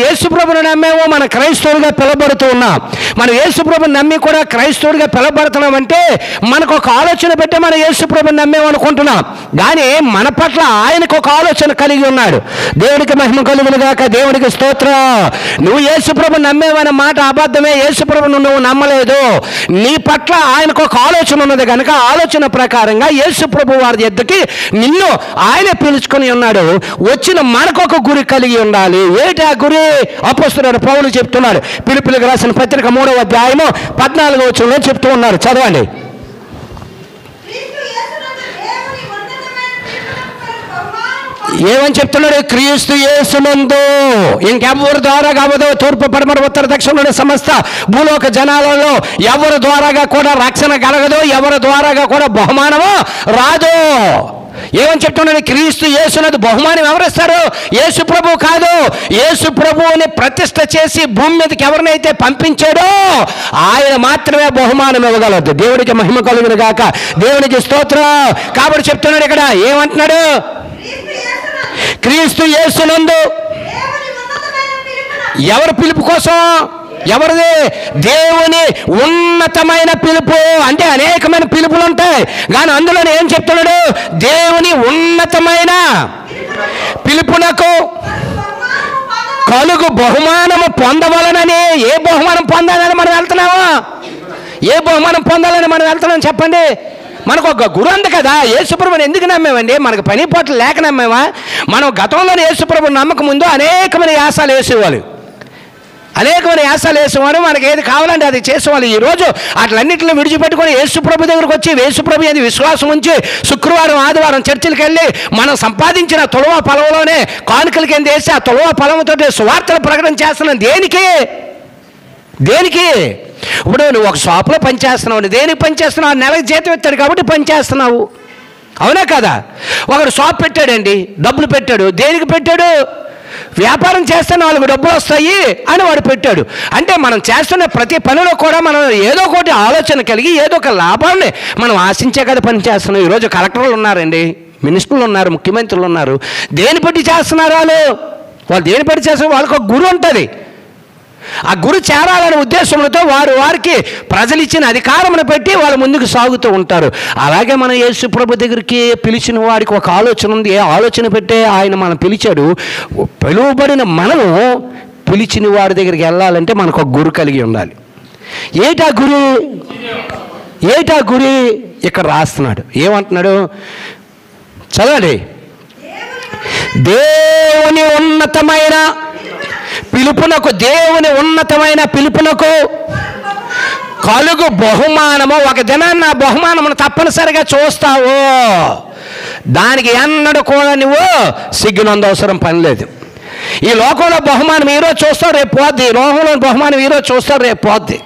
యేసుప్రభుని నమ్మేమో మన క్రైస్తవులుగా పిలవబడుతూ ఉన్నాం. మనం యేసుప్రభుని నమ్మి కూడా క్రైస్తవుడిగా పిలవబడుతున్నామంటే మనకు ఒక ఆలోచన పెట్టే మనం యేసుప్రభుని నమ్మేమనుకుంటున్నాం. కానీ మన పట్ల ఆయనకు ఒక ఆలోచన కలిగి ఉన్నాడు. దేవునికి మహిమ కలుగును గాక. దేవునికి స్తోత్రం. నువ్వు యేసుప్రభుని నమ్మేవనే మాట అబద్ధమే. యేసుప్రభుని నువ్వు నమ్మలేదు. నీ పట్ల ఆయనకు ఒక ఆలోచన ఉన్నది కనుక ఆలోచన ప్రకారంగా యేసుప్రభు వారి యొద్దకి నిన్ను ఆయనే పిలుచుకొని ఉన్నాడు. వచ్చిన మనకు ఒక గురి కలిగి ఉండాలి. ఏంటి ఆ గురి? అపోస్తలుడైన పౌలు చెప్తున్నాడు. ఫిలిప్పీయులకు రాసిన పత్రిక 3వ అధ్యాయము 14వ వచనంలో చెప్తూ ఉన్నారు. చదవండి. ఏమని చెప్తున్నాడు? క్రీస్తు యేసునందు ఇంకెవరి ద్వారా కావదో తూర్పు పడమర ఉత్తర దక్షిణంలోని సమస్త భూలోక జనాలలో ఎవరి ద్వారాగా కూడా రక్షణ కలగదు, ఎవరి ద్వారాగా కూడా బహుమానము రాదు. ఏమని చెప్తున్నాడు? క్రీస్తు యేసునందు బహుమానం ఎవరిస్తారు? యేసు ప్రభు కాదు. యేసు ప్రభువుని ప్రతిష్ఠ చేసి భూమి మీదకి ఎవరినైతే పంపించాడో ఆయన మాత్రమే బహుమానం ఇవ్వగలదు. దేవుడికి మహిమ కలుగును గాక. దేవునికి స్తోత్రం. కాబట్టి చెప్తున్నాడు ఇక్కడ ఏమంటున్నాడు? క్రీస్తు యేసునందు ఎవరి పిలుపు కోసం? ఎవరిది? దేవుని ఉన్నతమైన పిలుపు. అంటే అనేకమైన పిలుపులు ఉంటాయి, కానీ అందులో ఏం చెప్తున్నాడు? దేవుని ఉన్నతమైన పిలుపునకు కలుగు బహుమానము పొందవలనని. ఏ బహుమానం పొందాలని మనం వెళ్తున్నామా? ఏ బహుమానం పొందాలని మనం వెళ్తున్నాం చెప్పండి. మనకు ఒక గురు ఉంది కదా. యేసుప్రభుని ఎందుకు నమ్మేమండి? మనకు పని పాటలు లేక నమ్మేమా? మనం గతంలోనే యేసుప్రభుని నమ్మక ముందు అనేకమైన యాసాలు వేసేవాళ్ళు, అనేకమైన యాసాలు వేసేవారు. మనకి ఏది కావాలంటే అది చేసేవాళ్ళు. ఈరోజు అట్లన్నింటిని విడిచిపెట్టుకొని యేసుప్రభు దగ్గరకు వచ్చి యేసుప్రభు అది విశ్వాసం ఉంచి శుక్రవారం ఆదివారం చర్చిలకు వెళ్ళి మనం సంపాదించిన తులవ పొలంలోనే కానుకల కింద వేసి ఆ తులవ పొలంతో సువార్తలు ప్రకటన చేస్తున్నాం. దేనికి? దేనికి? ఇప్పుడు నువ్వు ఒక షాప్లో పనిచేస్తున్నావు. దేనికి పనిచేస్తున్నావు? నెలకు జీతం ఇస్తాడు కాబట్టి పనిచేస్తున్నావు. అవునా కదా? ఒకడు షాప్ పెట్టాడండి, డబ్బులు పెట్టాడు. దేనికి పెట్టాడు? వ్యాపారం చేస్తే 4 డబ్బులు వస్తాయి అని వాడు పెట్టాడు. అంటే మనం చేస్తున్న ప్రతి పనిలో కూడా మనం ఏదో ఒకటి ఆలోచన కలిగి ఏదో ఒక లాభాన్ని మనం ఆశించే కదా పని చేస్తున్నాం. ఈరోజు కలెక్టర్లు ఉన్నారండి, మినిస్టర్లు ఉన్నారు, ముఖ్యమంత్రులు ఉన్నారు. దేని బట్టి చేస్తున్నారు వాళ్ళు? దేని బట్టి చేస్తున్నారు? వాళ్ళకి ఒక గురి ఉంటుంది. ఆ గురి చేరాలనే ఉద్దేశంతో వారికి ప్రజలు ఇచ్చిన అధికారమును పెట్టి వాళ్ళు ముందుకు సాగుతూ ఉంటారు. అలాగే మన యేసు ప్రభు దగ్గరికి పిలిచిన వాడికి ఒక ఆలోచన ఉంది. ఏ ఆలోచన పెట్టే ఆయన మనం పిలిచాడు. పిలువబడిన మనము పిలిచిన వాడి దగ్గరికి వెళ్ళాలంటే మనకు ఒక గురి కలిగి ఉండాలి. ఏటా గురి? ఏటా గురి? ఇక్కడ రాస్తున్నాడు. ఏమంటున్నాడు? చదవండి. దేవుని ఉన్నతమైన పిలుపునకు, దేవుని ఉన్నతమైన పిలుపునకు కలుగు బహుమానము. ఒక దినాన్ని ఆ బహుమానమును తప్పనిసరిగా చూస్తావు. దానికి ఎన్నడూ కూడా నువ్వు సిగ్గునందవసరం పని లేదు. ఈ లోకంలో బహుమానం ఈరోజు చూస్తావు, రేపు పోద్ది. ఈ లోకంలో బహుమానం ఈరోజు చూస్తావు, రేపు పోద్ది.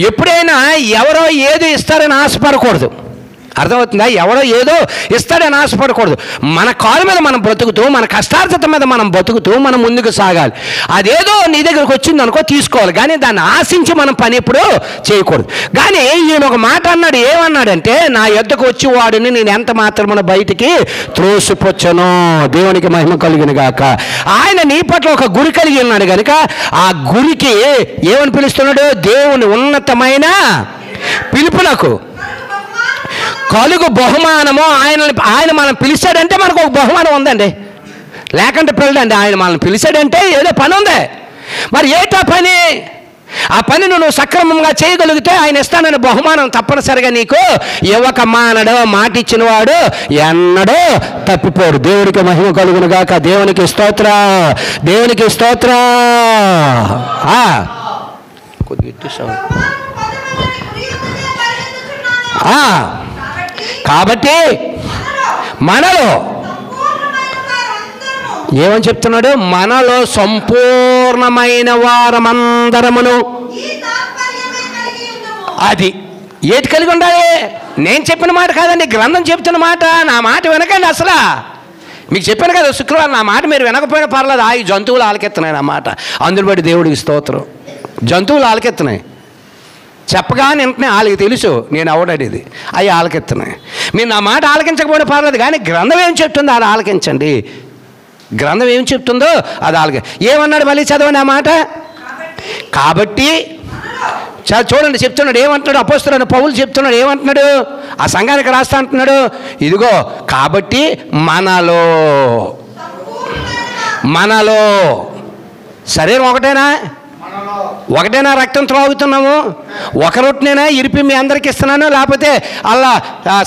ఎప్పుడైనా ఎవరో ఏదో ఇస్తారని ఆశపడకూడదు. అర్థమవుతుందా? ఎవరో ఏదో ఇస్తాడని ఆశపడకూడదు. మన కాళ్ళ మీద మనం బ్రతుకుతూ, మన కష్టార్జిత మీద మనం బతుకుతూ మనం ముందుకు సాగాలి. అదేదో నీ దగ్గరకు వచ్చింది అనుకో, తీసుకోవాలి. కానీ దాన్ని ఆశించి మనం పని ఎప్పుడు చేయకూడదు. కానీ ఈయన ఒక మాట అన్నాడు. ఏమన్నాడంటే, నా యొద్దకు వచ్చి వాడిని నేను ఎంత మాత్రమున బయటికి త్రోసిపుచ్చను. దేవునికి మహిమ కలుగును గాక. ఆయన నీ పట్ల ఒక గురి కలిగి ఉన్నాడు కనుక ఆ గురికి ఏమని పిలుస్తున్నాడు? దేవుని ఉన్నతమైన పిలుపునకు కలుగు బహుమానము. ఆయన మనం పిలిచాడంటే మనకు ఒక బహుమానం ఉందండి. లేకంటే పిల్లడండి. ఆయన మనల్ని పిలిచాడంటే ఏదో పని ఉంది. మరి ఏటా పని? ఆ పనిని నువ్వు సక్రమంగా చేయగలిగితే ఆయన ఇస్తానని బహుమానం తప్పనిసరిగా నీకు ఇవ్వక మానడు. మాట ఇచ్చిన వాడు ఎన్నడూ తప్పిపోడు. దేవుడికి మహిమ కలుగును గాక. దేవునికి స్తోత్రం. దేవునికి స్తోత్రం. కాబట్టి మనలో ఏమని చెప్తున్నాడు? మనలో సంపూర్ణమైన వారమందరమును. అది ఏటి కలిగి ఉండాలి? నేను చెప్పిన మాట కాదండి, గ్రంథం చెప్తున్న మాట. నా మాట వినకండి. అసలు మీకు చెప్పాను కదా శుక్రవారం, నా మాట మీరు వినకపోయినా పర్లేదు. ఈ జంతువులు ఆలకెత్తున్నాయి నా మాట. అందులో బట్టి దేవుడికి స్తోత్రం. జంతువులు ఆలకెత్తున్నాయి. చెప్పగానే వెంటనే వాళ్ళకి తెలుసు నేను అవడనేది. అవి ఆలకెత్తున్నాయి. మీరు నా మాట ఆలకించకపోయినా పర్లేదు, కానీ గ్రంథం ఏం చెప్తుంది అది ఆలకించండి. గ్రంథం ఏం చెప్తుందో అది అలాగే. ఏమన్నాడు మళ్ళీ చదవండి ఆ మాట. కాబట్టి చూడండి చెప్తున్నాడు, ఏమంటున్నాడు అపోస్తలుడైన పౌలు చెప్తున్నాడు, ఏమంటున్నాడు ఆ సంఘానికి రాస్తా అంటున్నాడు, ఇదిగో కాబట్టి మనలో శరీరం ఒకటేనా రక్తం త్రాగుతున్నాము, ఒక రొట్టెనేనా ఇరిపి మీ అందరికి ఇస్తున్నాను, లేకపోతే అలా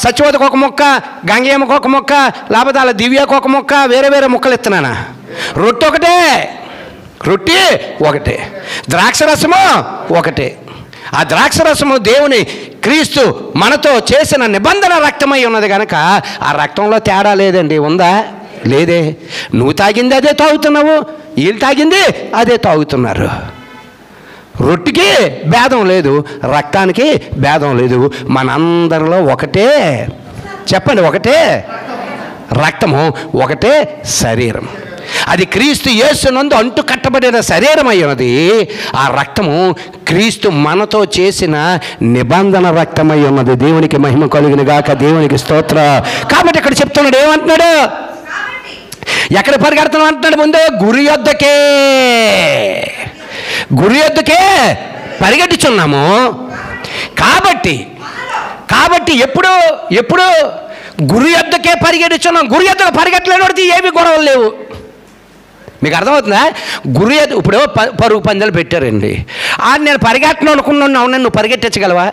సత్యవతికి ఒక మొక్క, గంగేమ్మకి ఒక మొక్క, లేకపోతే అలా దివ్యకు ఒక మొక్క, వేరే వేరే మొక్కలు ఇస్తున్నానా? రొట్టె ఒకటే, ద్రాక్షరసము ఒకటే. ఆ ద్రాక్షరసము దేవుని క్రీస్తు మనతో చేసిన నిబంధన రక్తమై ఉన్నది కనుక ఆ రక్తంలో తేడా లేదండి. ఉందా? లేదే. నువ్వు తాగింది అదే తాగుతున్నావు, వీళ్ళు తాగింది అదే తాగుతున్నారు. రొట్టెకి భేదం లేదు, రక్తానికి భేదం లేదు. మనందరిలో ఒకటే, చెప్పండి, ఒకటే రక్తము, ఒకటే శరీరం. అది క్రీస్తు యేసునందు అంటు కట్టబడిన శరీరం అయ్యున్నది. ఆ రక్తము క్రీస్తు మనతో చేసిన నిబంధన రక్తమై ఉన్నది. దేవునికి మహిమ కలుగును గాక, దేవునికి స్తోత్ర. కాబట్టి ఇక్కడ చెప్తున్నాడు, ఏమంటున్నాడు, ఎక్కడ పరిగెడుతున్నాం అంటున్నాడు, ముందు గురి యొద్దకే పరిగెట్టుచున్నాము. కాబట్టి ఎప్పుడు గురి యొద్దకే పరిగెట్టుచున్నాం. గురి యొద్దకు పరిగెట్టలేనివాడికి ఏమి గొడవలు లేవు. మీకు అర్థమవుతుందా? గురి ఇప్పుడు పరుగు పందాలు పెట్టారండి, నేను పరిగెట్టను అనుకున్నాను. అవునా, నువ్వు పరిగెట్టించగలవా?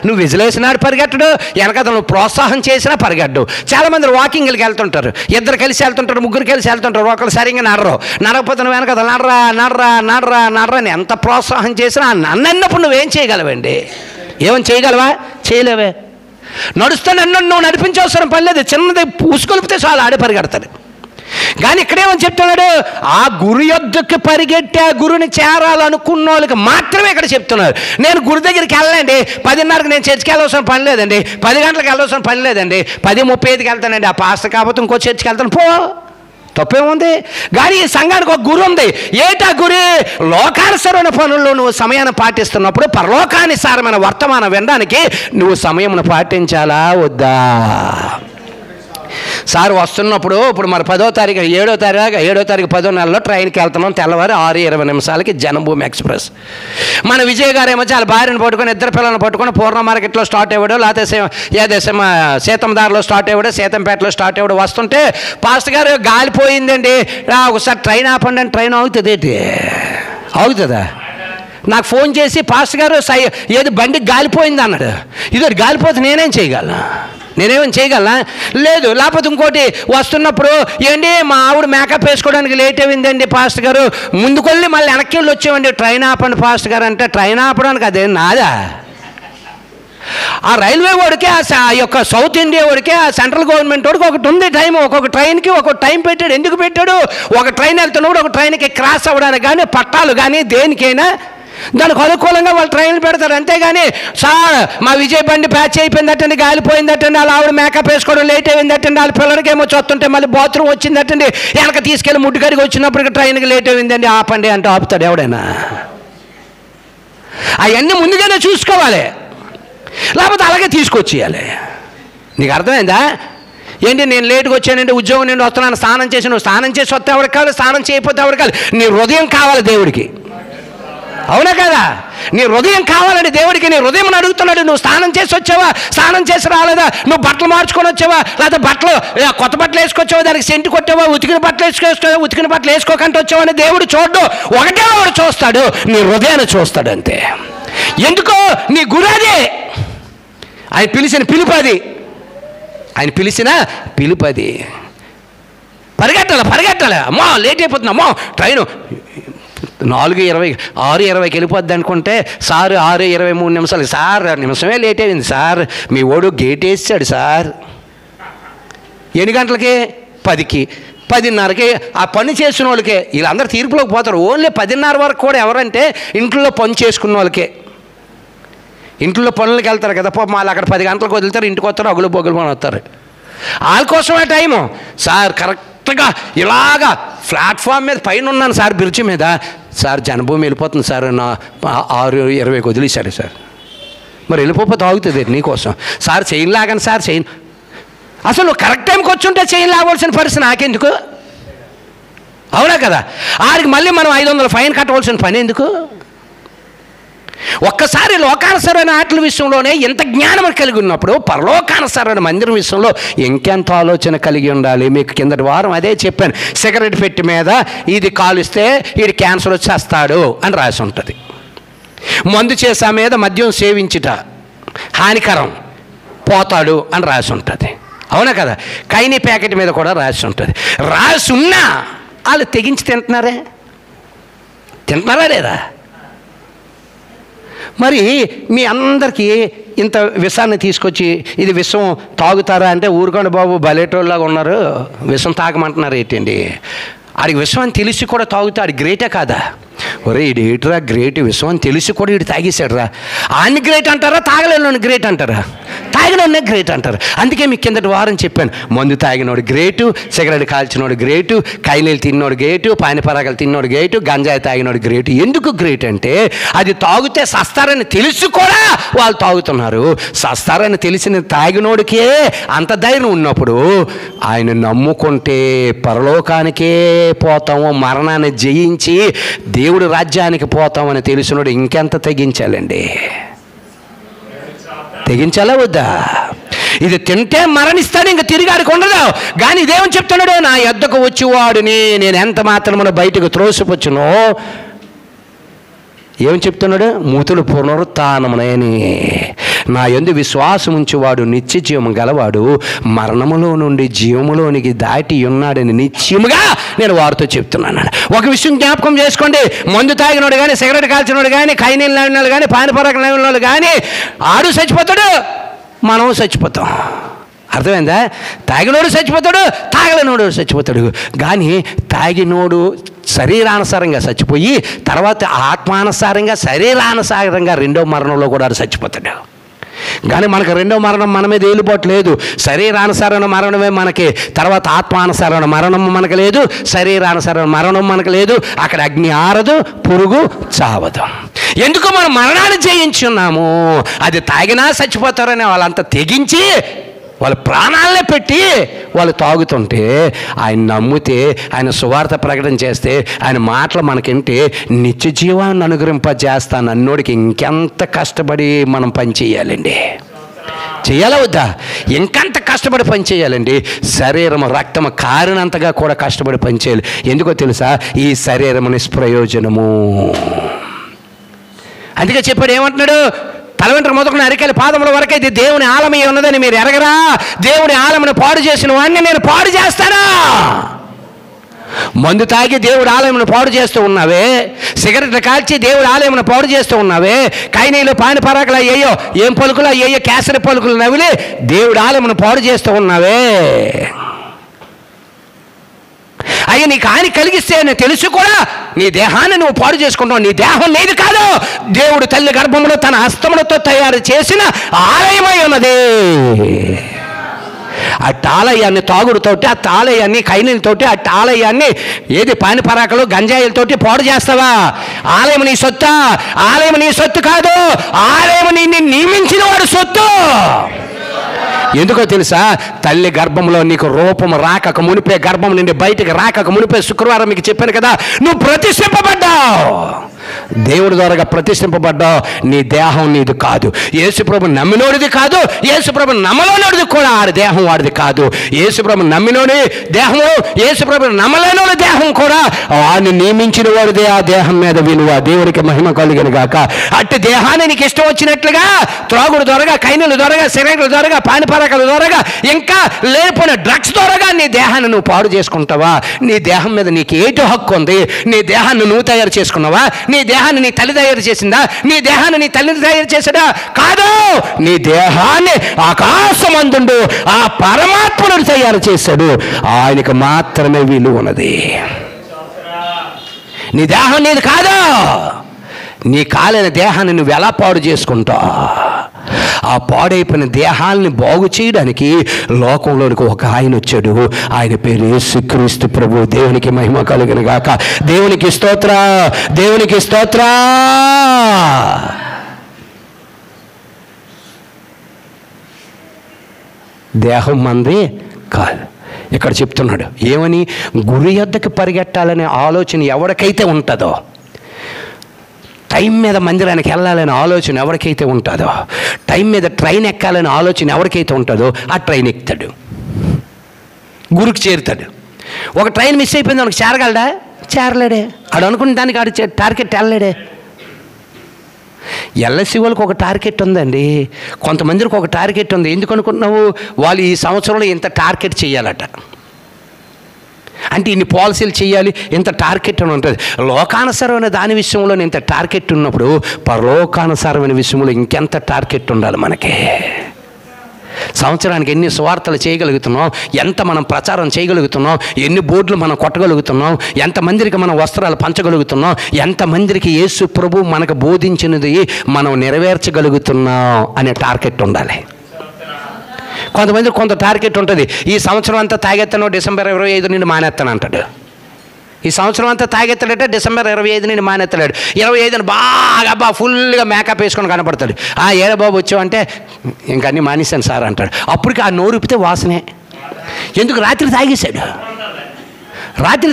నువ్వు విజిలేసినాడు పరిగెట్టడు, వెనకతను నువ్వు ప్రోత్సాహం చేసినా పరిగెట్టు. చాలామంది వాకింగ్కి వెళ్తుంటారు, ఇద్దరు కలిసి వెళ్తుంటారు, ముగ్గురు కలిసి వెళ్తుంటారు, ఒకరు సరిగ్గా నడకపోతే నువ్వు వెనకత నడరా అని ఎంత ప్రోత్సాహం చేసినా నన్నప్పుడు నువ్వేం చేయగలవండి? ఏమని చేయగలవా? చేయలేవే. నడుస్తే నువ్వు నడిపించవసరం పర్లేదు, చిన్నది ఉసుకొలిపితే చాలు ఆడే పరిగెడతాడు. కానీ ఇక్కడేమని చెప్తున్నాడు, ఆ గురి యొద్దకు పరిగెట్టి ఆ గురిని చేరాలనుకున్న వాళ్ళకి మాత్రమే ఇక్కడ చెప్తున్నారు. నేను గురి దగ్గరికి వెళ్ళండి, 10:30కి నేను చర్చికి వెళ్ళవలసిన పని లేదండి, 10 గంటలకు వెళ్ళవలసిన పని లేదండి, 10:35కి వెళ్తానండి. ఆ పాస్టర్ కాకపోతే ఇంకో చర్చికి వెళ్తాను, పో, తప్పేముంది? కానీ ఈ సంఘానికి ఒక గురి ఉంది. ఏటా గురి? లోకానుసారమైన పనుల్లో నువ్వు సమయాన్ని పాటిస్తున్నప్పుడు పరలోకానుసారమైన వర్తమానం వినడానికి నువ్వు సమయమును పాటించాలా వద్దా? సార్ వస్తున్నప్పుడు ఇప్పుడు మరి 10వ తారీఖు 7వ తారీఖు 10వ నెలలో ట్రైన్కి వెళ్తున్నాం. తెల్లవారు 6:20 జనభూమి ఎక్స్ప్రెస్. మన విజయ్ గారు ఏమో చాలా భార్యను పట్టుకొని, ఇద్దరు పిల్లలను పట్టుకొని పూర్ణ మార్కెట్లో స్టార్ట్ అయ్యాడు, లేకపోతే సీతందారిలో స్టార్ట్ అయ్యాడు, సీతంపేటలో స్టార్ట్ అయ్యాడు. వస్తుంటే పాస్టర్ గారు గాలిపోయిందండి, ఒకసారి ట్రైన్ ఆపండి అని. ట్రైన్ ఆగుతుందా? నాకు ఫోన్ చేసి పాస్టర్ గారు ఏది బండికి గాలిపోయింది అన్నాడు. ఇదో గాలిపోతే నేనేమని చేయగలనా? లేదు. లేకపోతే ఇంకోటి వస్తున్నప్పుడు, ఏంటి మా ఆవిడ మేకప్ వేసుకోవడానికి లేట్ అయిందండి పాస్టర్ గారు, ముందుకెళ్ళి మళ్ళీ వెనక్కి వెళ్ళి వచ్చామండి, ట్రైన్ ఆపండి పాస్టర్ గారు అంటే, ట్రైన్ ఆపడానికి అదే నాదా? ఆ రైల్వే వాడికి, ఆ యొక్క సౌత్ ఇండియా వాడికి, ఆ సెంట్రల్ గవర్నమెంట్ వాడికి ఒకటి ఉంది టైం. ఒక్కొక్క ట్రైన్కి ఒక్కొక్క టైం పెట్టాడు. ఎందుకు పెట్టాడు? ఒక ట్రైన్ వెళ్తున్నప్పుడు ఒక ట్రైన్కి క్రాస్ అవ్వడానికి కానీ, పట్టాలు కానీ, దేనికైనా దానికి అనుకూలంగా వాళ్ళు ట్రైన్లు పెడతారు. అంతేగాని సార్ మా విజయ్ బండి ప్యాచ్ అయిపోయిందటండి, గాలిపోయిందటండి, వాళ్ళ ఆవిడ మేకప్ వేసుకోవడం లేట్ అయిందటండి, వాళ్ళ పిల్లలకి ఏమో చూస్తుంటే మళ్ళీ బాత్రూమ్ వచ్చిందటండి, వెనక తీసుకెళ్ళి ముడ్డుగడికి వచ్చినప్పటికీ ట్రైన్కి లేట్ అయిందండి, ఆపండి అంటే ఆపుతాడు ఎవడైనా? అవన్నీ ముందుగానే చూసుకోవాలి, లేకపోతే అలాగే తీసుకొచ్చేయాలి. నీకు అర్థమైందా? ఏంటి నేను లేట్గా వచ్చానండి, ఉద్యోగం నుండి వస్తున్నాను, స్నానం చేసి, నువ్వు స్నానం చేసి వస్తే ఎవరికి కావాలి, స్నానం చేయకపోతే ఎవరికి కావాలి? నీ హృదయం కావాలి దేవుడికి, అవునా కదా? నీ హృదయం కావాలండి దేవుడికి. నీ హృదయం అడుగుతున్నాడు, నువ్వు స్నానం చేసి వచ్చావా, స్నానం చేసి రాలేదా, నువ్వు బట్టలు మార్చుకొని వచ్చావా, లేకపోతే కొత్త బట్టలు వేసుకొచ్చావా, దానికి సెంటు కొట్టావా, ఉతికిన బట్టలు వేసుకోకంటే వచ్చావా అని దేవుడు చూడ్డు. ఒకటే వాడు చూస్తాడు, నీ హృదయాన్ని చూస్తాడు అంతే. ఎందుకో నీ గురదే, ఆయన పిలిచిన పిలుపది. పరిగెట్టాలి. అమ్మా లేట్ అయిపోతుంది, అమ్మా ట్రైను 4:20 6:20కి వెళ్ళిపోద్ది అనుకుంటే, సార్ 6:23 సార్ నిమిషమే లేట్ అయింది సార్, మీ ఓడు గేట్ వేసాడు సార్. ఎన్ని గంటలకి? 10కి 10:30కి. ఆ పని చేసిన వాళ్ళకే వీళ్ళందరూ తీర్పులోకి పోతారు. ఓన్లీ 10:30 వరకు కూడా ఎవరంటే ఇంట్లో పని చేసుకున్న వాళ్ళకే. ఇంట్లో పనులకి వెళ్తారు కదా పాపం, వాళ్ళు అక్కడ 10 గంటలకు వదులుతారు, ఇంటికి వస్తారు, అగులు బొగులు కొని వస్తారు. వాళ్ళ కోసమే టైము. సార్ కరెక్ట్గా ఇలాగా ప్లాట్ఫామ్ మీద పైన ఉన్నాను సార్, బ్రిడ్జి మీద, సార్ జనభూమి వెళ్ళిపోతుంది సార్, నా 6:20కి వదిలేశారు సార్. మరి వెళ్ళిపోతే ఆగుతుంది నీకోసం. సార్ చైన్ లాగండి సార్, చైన్ అసలు నువ్వు కరెక్ట్ టైంకి వచ్చి ఉంటే చేయని లాగవలసిన పరిస్థితి నాకెందుకు? అవునా కదా? ఆడికి మళ్ళీ మనం 500 ఫైన్ కట్టవలసిన పని ఎందుకు? ఒక్కసారి లోకానుసరమైన ఆటల విషయంలోనే ఎంత జ్ఞానం కలిగి ఉన్నప్పుడు పరలోకానుసరమైన మందిరం విషయంలో ఇంకెంత ఆలోచన కలిగి ఉండాలి. మీకు కిందటి వారం అదే చెప్పాను. సిగరెట్ పెట్టి మీద ఇది కాలుస్తే వీడి క్యాన్సర్ వచ్చేస్తాడు అని రాసి ఉంటుంది. మందు చేసా మీద మద్యం సేవించుట హానికరం, పోతాడు అని రాసి ఉంటుంది. అవునా కదా? కైని ప్యాకెట్ మీద కూడా రాసి ఉంటుంది. రాసి ఉన్నా వాళ్ళు తెగించి తింటున్నారా లేదా? మరి మీ అందరికీ ఇంత విషాన్ని తీసుకొచ్చి ఇది విషం తాగుతారా అంటే ఊరుకోండి బాబు, బలేటోళ్ళలాగా ఉన్నారు, విషం తాగమంటున్నారు ఏంటండి? ఆడికి విషం అని తెలిసి కూడా తాగుతా ఆడి గ్రేటే కాదా? ఒరే ఇది ఏట్రా గ్రేట్, విషం అని తెలిసి కూడా వీడు తాగేశాడు రా. ఆన్ని గ్రేట్ అంటారా, తాగలేనోని గ్రేట్ అంటారా? తాగినోనే గ్రేట్ అంటారు. అందుకే మీకు కిందటి వారం చెప్పాను, మందు తాగినోడు గ్రేటు, సిగరెట్ కాల్చినోడు గ్రేటు, కైనీళ్ళు తిన్నోడు గ్రేటు, పానిపరాగలు తిన్నోడు గ్రేటు, గంజాయి తాగినోడు గ్రేటు. ఎందుకు గ్రేట్ అంటే అది తాగితే సస్తారని తెలిసి కూడా వాళ్ళు తాగుతున్నారు. సస్తారని తెలిసిన తాగినోడికే అంత ధైర్యం ఉన్నప్పుడు ఆయన నమ్ముకుంటే పరలోకానికే పోతాము, మరణాన్ని జయించి దేవుడు రాజ్యానికి పోతామని తెలిసినోడు ఇంకెంత తెగించాలండి? తెగించాలా వద్దా? ఇది తింటే మరణిస్తాడు, ఇంకా తిరిగి ఆడికి ఉండదు. కానీ ఇదేమని చెప్తున్నాడు? నా యొద్దకు వచ్చేవాడిని నేను ఎంత మాత్రమున బయటకు త్రోసిపుచ్చునో. ఏమని చెప్తున్నాడు? మూతులు పునరుత్థానమునని. నా యందు విశ్వాసం ఉంచేవాడు నిత్య జీవం గలవాడు, మరణములో నుండి జీవములోనికి దాటి ఉన్నాడని నిశ్చయముగా నేను వారితో చెప్తున్నాను. ఒక విషయం జ్ఞాపకం చేసుకోండి, మందు తాగినోడు కానీ, సిగరెట్ కాల్చినోడు కానీ, కైనీళ్ళు లాగినోడు కానీ, పానిపరాకు లాగినోడు కానీ ఆడు చచ్చిపోతాడు, మనం చచ్చిపోతాం. అర్థమైందా? తాగినోడు చచ్చిపోతాడు, తాగలేనోడు చచ్చిపోతాడు. కానీ తాగినోడు శరీరానుసారంగా చచ్చిపోయి తర్వాత ఆత్మానుసారంగా శరీరానుసారంగా రెండో మరణంలో కూడా చచ్చిపోతాడు. కానీ మనకు రెండో మరణం మన మీద ఏలుబోట్లేదు. శరీరానుసారణ మరణమే మనకి, తర్వాత ఆత్మానుసారణ మరణం మనకు లేదు, శరీరానుసారణ మరణం మనకు లేదు. అక్కడ అగ్ని ఆరదు, పురుగు చావదు. ఎందుకు మనం మరణాన్ని జయించున్నాము? అది తాగినా చచ్చిపోతారని వాళ్ళంతా తెగించి వాళ్ళ ప్రాణాలనే పెట్టి వాళ్ళు తాగుతుంటే ఆయన నమ్మితే, ఆయన సువార్త ప్రకటన చేస్తే, ఆయన మాటలు మనకింటే నిత్య జీవాన్ని అనుగ్రహింపజేస్తాను అన్నోడికి ఇంకెంత కష్టపడి మనం పని చేయాలండి? చేయాలా వద్దా? ఇంకంత కష్టపడి పని చేయాలండి. శరీరము రక్తము కారినంతగా కూడా కష్టపడి పని చేయాలి. ఎందుకో తెలుసా? ఈ శరీరము నిష్ప్రయోజనము. అందుకే చెప్పాడు, ఏమంటున్నాడు? తల వెంట్రుక మొదలుకున్న అరికెల పాదముల వరకు ఇది దేవుని ఆలమై ఉన్నదని మీరు ఎరగరా? దేవుని ఆలమును పాడు చేసిన వాడిని నేను పాడు చేస్తానా? మందు తాగి దేవుడు ఆలయమును పాడు చేస్తూ ఉన్నావే, సిగరెట్లు కాల్చి దేవుడు ఆలయమును పాడు చేస్తూ ఉన్నావే, కైనీలు పానిపరాకులు అయ్యో ఏం పలుకులు అయ్యో కేసరి పలుకులు నవిలి దేవుడు ఆలయమును పాడు చేస్తూ ఉన్నావే. అయ్యా నీకు హాని కలిగిస్తే అని తెలుసు కూడా నీ దేహాన్ని నువ్వు పాడు చేసుకుంటావు. నీ దేహం నీది కాదు, దేవుడు తల్లి గర్భంలో తన హస్తములతో తయారు చేసిన ఆలయమై ఉన్నది. ఆ ఆలయాన్ని తాగుడుతోటి, ఆ ఆలయాన్ని కైనీలతోటి, ఆ ఆలయాన్ని ఏది పానిపరాకలు గంజాయిలతోటి పాడు చేస్తావా? ఆలయం నీ సొత్తా? ఆలయం నీ సొత్తు కాదు, ఆలయం నిన్ను నియమించిన వాడు సొత్తు. ఎందుకో తెలుసా? తల్లి గర్భంలో నీకు రూపం రాకక మునిపే, గర్భం నుండి బయటకు రాకక మునిపే, శుక్రవారం మీకు చెప్పాను కదా, నువ్వు ప్రతిష్ఠింపబడ్డావు. దేవుడి ద్వారా ప్రతిష్ఠింపబడ్డావు. నీ దేహం నీది కాదు, యేసుప్రభు నమ్మినోడిది కాదు, యేసుప్రభు నమ్మలేనోడిది కూడా ఆడి దేహం వాడిది కాదు. యేసుప్రభు నమ్మినోడి దేహము, యేసుప్రభు నమ్మలేనోడి దేహం కూడా వాడిని నియమించిన వాడిదే ఆ దేహం మీద విలువ. దేవుడికి మహిమ కలుగును గాక. అట్టి దేహాన్ని నీకు ఇష్టం వచ్చినట్లుగా త్రాగుడు దొరగా, కైనీలు దొరగా, సిగరెట్లు దొరగా, పానిపరాకలు దొరగా, ఇంకా లేకపోయిన డ్రగ్స్ దొరగా నీ దేహాన్ని నువ్వు పాడు చేసుకుంటావా? నీ దేహం మీద నీకు ఏటి హక్కు ఉంది? నీ దేహాన్ని నువ్వు తయారు చేసుకున్నావా? నీ దేహాన్ని నీ తల్లి తయారు చేసిందా? నీ దేహాన్ని నీ తల్లిని తయారు చేసాడా? కాదు, నీ దేహాన్ని ఆకాశమందుండు ఆ పరమాత్ముడు తయారు చేశాడు. ఆయనకు మాత్రమే విలువ ఉన్నది. నీ దేహం నీది కాదు. నీ కాలిన దేహాన్ని నువ్వు ఎలా పాడు చేసుకుంటావు? ఆ పాడైపోయిన దేహాల్ని బాగు చేయడానికి లోకంలోనికి ఒక ఆయన వచ్చాడు. ఆయన పేరు యేసుక్రీస్తు ప్రభు. దేవునికి మహిమ కలుగును గాక. దేవునికి స్తోత్ర, దేవునికి స్తోత్ర. దేహం మంది కాదు. ఇక్కడ చెప్తున్నాడు ఏమని, గురి యొద్దకు పరిగెట్టాలనే ఆలోచన ఎవరికైతే ఉంటుందో, టైం మీద మందిరానికి వెళ్ళాలనే ఆలోచన ఎవరికైతే ఉంటుందో, టైం మీద ట్రైన్ ఎక్కాలనే ఆలోచన ఎవరికైతే ఉంటుందో ఆ ట్రైన్ ఎక్కుతాడు, గురికి చేరుతాడు. ఒక ట్రైన్ మిస్ అయిపోయింది, మనకు చేరగలడా? చేరలేడే. ఆడు అనుకున్న దానికి ఆడు టార్గెట్ వెళ్ళలేడే. ఎల్ఎస్సి వాళ్ళకి ఒక టార్గెట్ ఉందండి, కొంతమందికి ఒక టార్గెట్ ఉంది. ఎందుకు అనుకుంటున్నావు? వాళ్ళు ఈ సంవత్సరంలో ఇంత టార్గెట్ చేయాలట, అంటే ఇన్ని పాలసీలు చేయాలి, ఇంత టార్గెట్ అని ఉంటుంది. లోకానుసారమైన దాని విషయంలో ఇంత టార్గెట్ ఉన్నప్పుడు పరలోకానుసారమైన విషయంలో ఇంకెంత టార్గెట్ ఉండాలి మనకి. సంవత్సరానికి ఎన్ని సువార్తలు చేయగలుగుతున్నాం, ఎంత మనం ప్రచారం చేయగలుగుతున్నాం, ఎన్ని బోర్డులు మనం కొట్టగలుగుతున్నాం, ఎంతమందికి మనం వస్త్రాలు పంచగలుగుతున్నాం, ఎంతమందికి యేసు ప్రభు మనకు బోధించినది మనం నెరవేర్చగలుగుతున్నాం అనే టార్గెట్ ఉండాలి. కొంతమంది కొంత టార్గెట్ ఉంటుంది. ఈ సంవత్సరం అంతా తాగెత్తను, డిసెంబర్ 25 నుండి మానేస్తాను అంటాడు. ఈ సంవత్సరం అంతా తాగెత్తాడట, డిసెంబర్ 25 నుండి మానేస్తాడు. 25 బాగా ఫుల్గా మేకప్ వేసుకొని కనపడతాడు. ఏడ బాబు వచ్చావు అంటే ఇంక అన్నీ మానేశాను సార్ అంటాడు. అప్పటికి ఆ నోరు ఉప్పితే వాసనే. ఎందుకు? రాత్రి